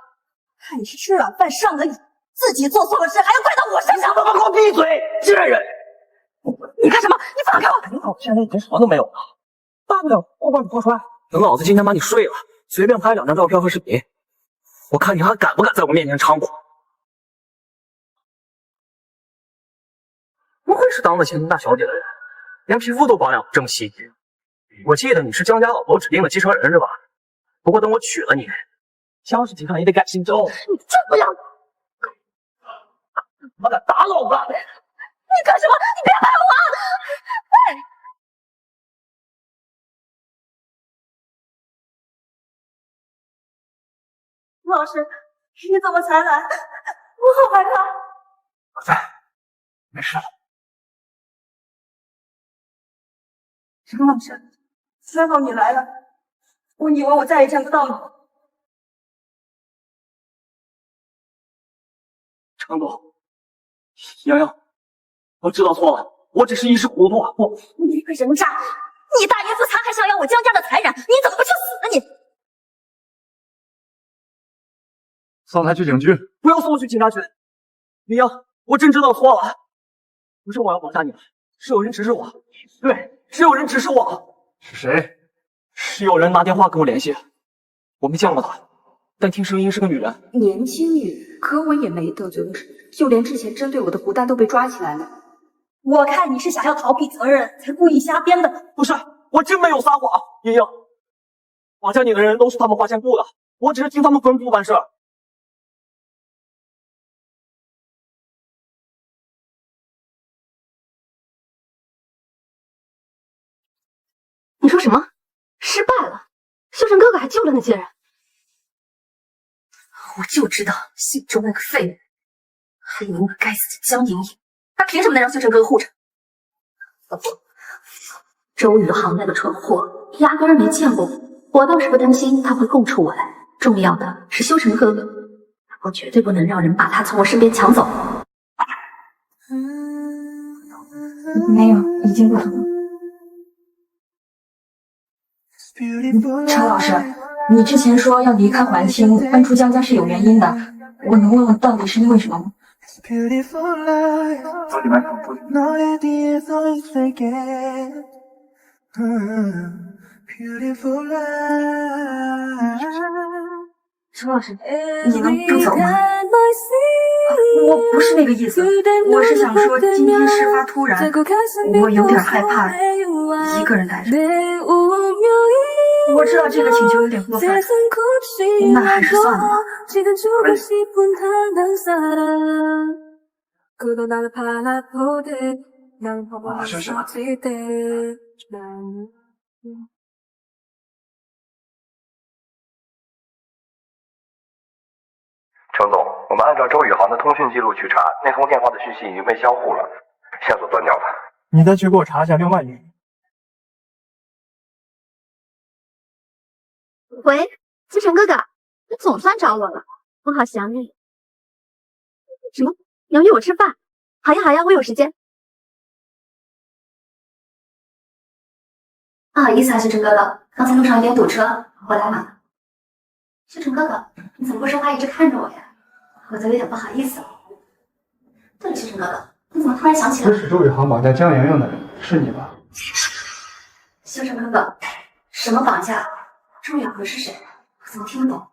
看你是吃软饭上了瘾，自己做错了事还要怪到我身上！给我闭嘴，贱人！你干什么？你放开我！你好，现在已经什么都没有了，大不了我把你拖出来，等老子今天把你睡了，随便拍2张照片和视频，我看你还敢不敢在我面前猖狂？不愧是当了千金大小姐的人，连皮肤都保养这么细致。我记得你是江家老头指定的继承人是吧？不过等我娶了你，江氏集团也得改姓周。你真不要脸！我敢打老子！你干什么？你别拍我！老师，你怎么才来？我好害怕。我在，没事了。陈老师，还好你来了，我以为我再也见不到你。程总，莹莹，我知道错了，我只是一时糊涂。你个人渣！你大言不惭，还想要我江家的财产，你怎么不去死呢你？送他去警局，不要送我去警察局。莹莹，我真知道错了，不是我要绑架你们，是有人指使我。对，是有人指使我。是谁？是有人拿电话跟我联系，我没见过他，但听声音是个女人。年轻女人，可我也没得罪过谁，就连之前针对我的胡丹都被抓起来了。我看你是想要逃避责任，才故意瞎编的。不是，我真没有撒谎。莹莹，绑架你的人都是他们花钱雇的，我只是听他们吩咐办事。你说什么？失败了？修成哥哥还救了那些人？我就知道姓周那个废物，还有那个该死的江莹莹，他凭什么能让修成哥哥护着？周宇航那个蠢货，压根儿没见过我，我倒是不担心他会供出我来。重要的是修成哥哥，我绝对不能让人把他从我身边抢走。没有，已经不疼了。陈老师，你之前说要离开环清，搬出江家是有原因的，我能问问到底是因为什么吗？到里面看不陈老师，你能不走吗？我不是那个意思，我是想说今天事发突然，我有点害怕一个人待着。我知道这个请求有点过分，那还是算了吧。我休息了。程总，我们按照周宇航的通讯记录去查，那通电话的讯息已经被销户了，线索断掉了。你再去给我查一下另外一个人。喂，思成哥哥，你总算找我了，我好想你。什么？你要约我吃饭？好呀好呀，我有时间。不好意思啊，修成哥哥，刚才路上有点堵车，回来晚了。修成哥哥，你怎么不说话，一直看着我呀？我都有点不好意思了。对了，修成哥哥，你怎么突然想起来？指使周宇航绑架江莹莹的人是你吧？修成哥哥，什么绑架？周宇航是谁？我怎么听不懂？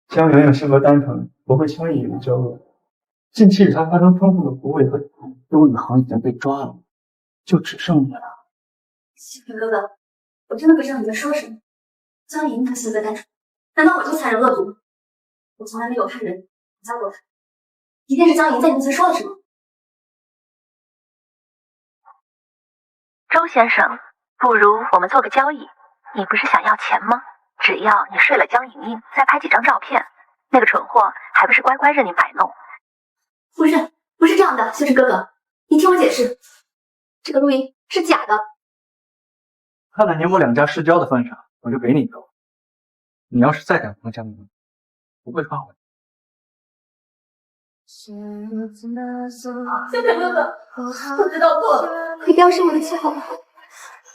江莹莹性格单纯，不会轻易与人交恶。近期与她发生丰富的不会和周宇航已经被抓了，就只剩你了。修成哥哥，我真的不知道你在说什么。江莹她性格单纯，难道我就残忍恶毒？我从来没有派人绑架过她，一定是江莹在你面前说了什么。周先生，不如我们做个交易。你不是想要钱吗？只要你睡了江莹莹，再拍几张照片，那个蠢货还不是乖乖任你摆弄？不是这样的，修成哥哥，你听我解释，这个录音是假的。看在你我两家世交的份上，我就给你一个。你要是再敢碰江莹莹，不会放过你。修成哥哥，我知道错了，你不要生我的气好不好？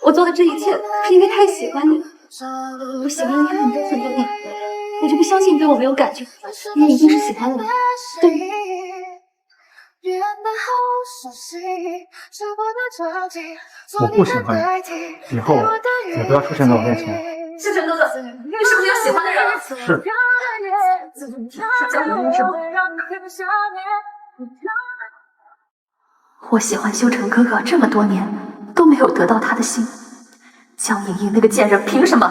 我做的这一切是因为太喜欢你了，我喜欢了你很多很多年，我就不相信你对我没有感觉，你一定是喜欢我的，对吗？我不喜欢你，以后也不要出现在我面前。修成哥哥，你是不是有喜欢的人了？是。是江莹莹是吗？我喜欢修成哥哥这么多年，都没有得到他的心。江莹莹那个贱人凭什么？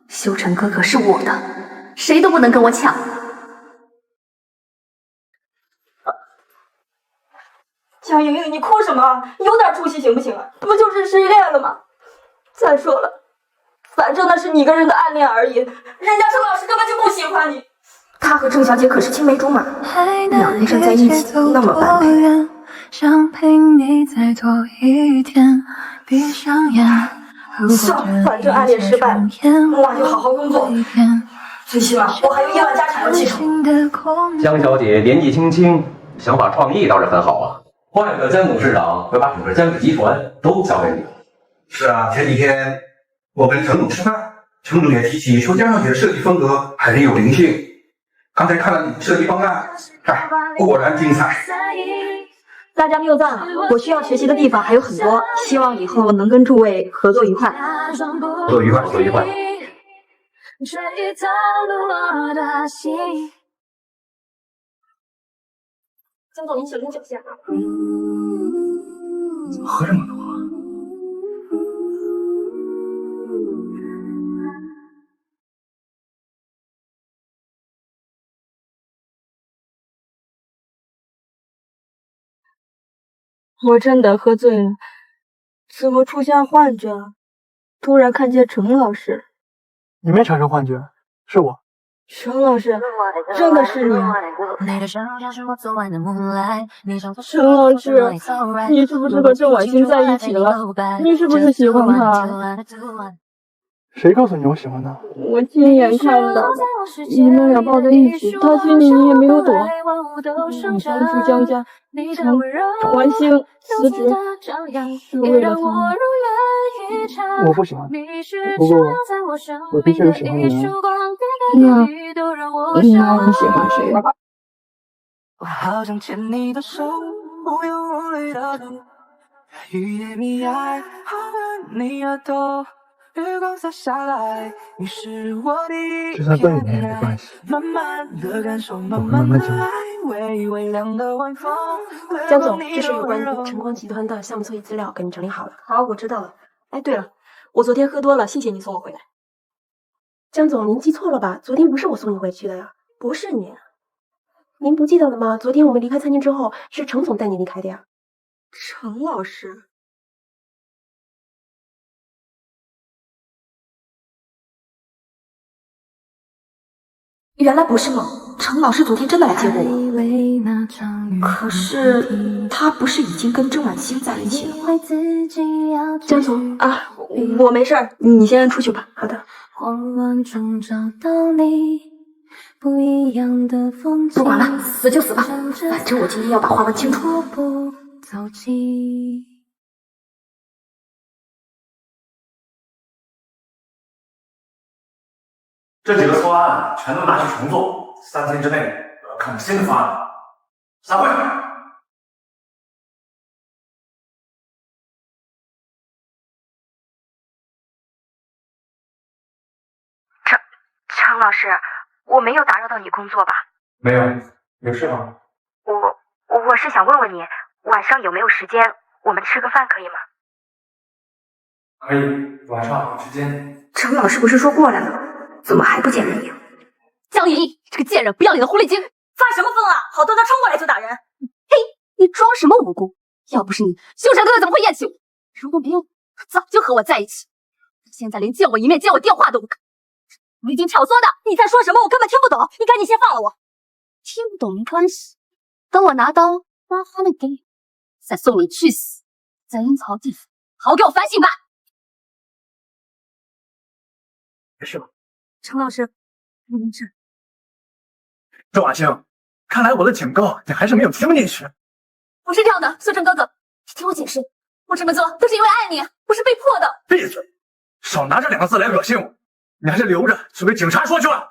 修成哥哥是我的，谁都不能跟我抢。江莹莹，你哭什么？你有点出息行不行啊？不就是失恋了吗？再说了，反正那是你一个人的暗恋而已，人家郑老师根本就不喜欢你。他和郑小姐可是青梅竹马，两人站在一起那么完美。想陪你再多一天，闭上眼。算了，反正暗恋失败了，那就好好工作。最起码我还有1万家产要继承。江小姐年纪轻轻，想法创意倒是很好啊。换了个江董事长，会把整个江氏集团都交给你。是啊，前几天我跟程总吃饭，程总也提起说江小姐的设计风格很有灵性。刚才看了你的设计方案，果然精彩。大家谬赞了，我需要学习的地方还有很多，希望以后能跟诸位合作愉快。合作愉快，合作愉快。江总，您小心脚下。怎么喝这么多？我真的喝醉了，怎么出现幻觉了？突然看见程老师。你没产生幻觉，是我。程老师，真的是你啊！程老师，你是不是和郑婉欣在一起了？你是不是喜欢他？谁告诉你我喜欢他？我亲眼看到的，你们俩抱在一起，他心里你也没有躲。你搬出江家，从婉欣辞职，是为了他。我不喜欢，不过我的确有喜欢的人。那你喜欢谁吧？我好想牵你的手，无忧无虑的走，雨夜迷爱，好吻你额头，月光洒下来，你是我的就算笨一点也没关系，慢慢的感受，我会慢慢经历。微凉的晚风。江总，这是有关晨光集团的项目作业资料，给你整理好了。好，我知道了。哎，对了，我昨天喝多了，谢谢你送我回来。江总，您记错了吧？昨天不是我送你回去的呀，不是你。您不记得了吗？昨天我们离开餐厅之后，是程总带你离开的呀。程老师。原来不是梦，程老师昨天真的来接过我。可是他不是已经跟郑婉欣在一起了吗？江总啊，我没事儿，你先出去吧。好的。不管了，死就死吧，反正我今天要把话问清楚。这几个错案全都拿去重做，3天之内我要看到新的方案。散会。程老师，我没有打扰到你工作吧？没有，有事吗？我是想问问你，晚上有没有时间，我们吃个饭可以吗？可以，晚上有时间。程老师不是说过来了吗？怎么还不见人影？江莹莹，这个贱人，不要脸的狐狸精！发什么疯啊？好端端冲过来就打人！嘿，你装什么无辜？要不是你，修成哥哥怎么会厌弃我？如果没有，早就和我在一起。现在连见我一面、接我电话都不肯。我已经挑唆的，你在说什么？我根本听不懂。你赶紧先放了我。听不懂没关系，等我拿刀挖花了给你，再送你去死，在阴曹地府好好给我反省吧。没事吧？程老师，没事。周婉清，看来我的警告你还是没有听进去。不是这样的，苏成哥哥，你听我解释，我这么做都是因为爱你，不是被迫的。闭嘴！少拿这2个字来恶心我，你还是留着去给警察说去吧。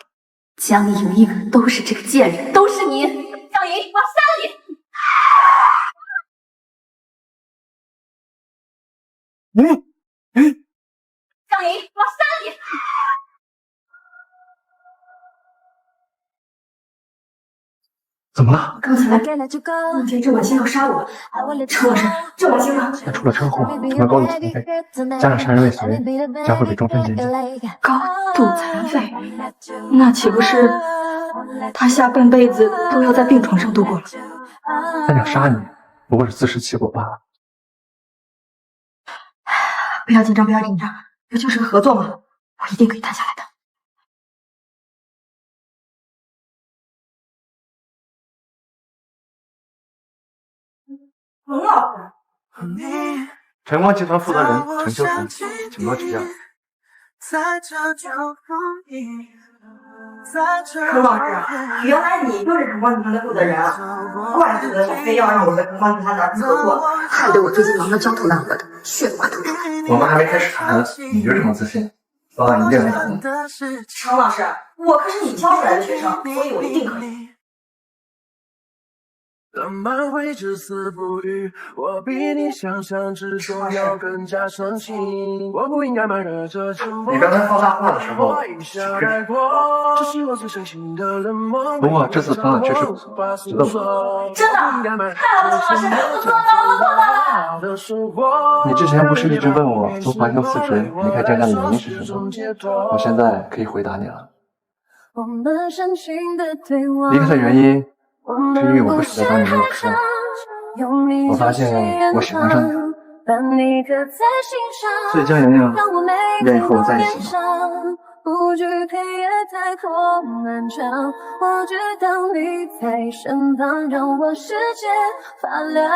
江里有一个都是这个贱人，都是你，江怡，我要杀了你！江怡，我要杀了你！怎么了？刚才梦见郑婉欣要杀我，程老师，郑婉欣呢？他出了车祸，他们高度残废，加上杀人未遂，将会被终身监禁。高度残废，那岂不是他下半辈子都要在病床上度过了？他想杀你，不过是自食其果罢了。不要紧张，不要紧张，不就是个合作吗？我一定可以谈下来的。龙老师，晨光集团负责人陈秋晨，请多指教。陈老师，原来你就是晨光集团的负责人啊！怪不得你非要让我跟晨光集团男子合作，害得我最近忙得焦头烂额的，血都快吐出来。我们还没开始谈，你就这么自信，早晚一定能打动。程老师，我可是你教出来的学生，所以我一定可以。浪漫会至死不渝，我比你想象之中要更加深情。我不应该瞒着这沉默。你刚才放大话的时候，这是我最深情的冷漠。不过这次方案确实不错，值得我。真的？太好了，程老师，我做到了，我做到了！你之前不是一直问我从华兴辞职离开江家的原因是什么？我现在可以回答你了。离开的原因。是因为我不舍得当你的老师，我发现我喜欢上你了，所以江莹莹愿意和我在一起吗？不惧黑夜太过漫长，我知道你在身旁，让我世界发亮。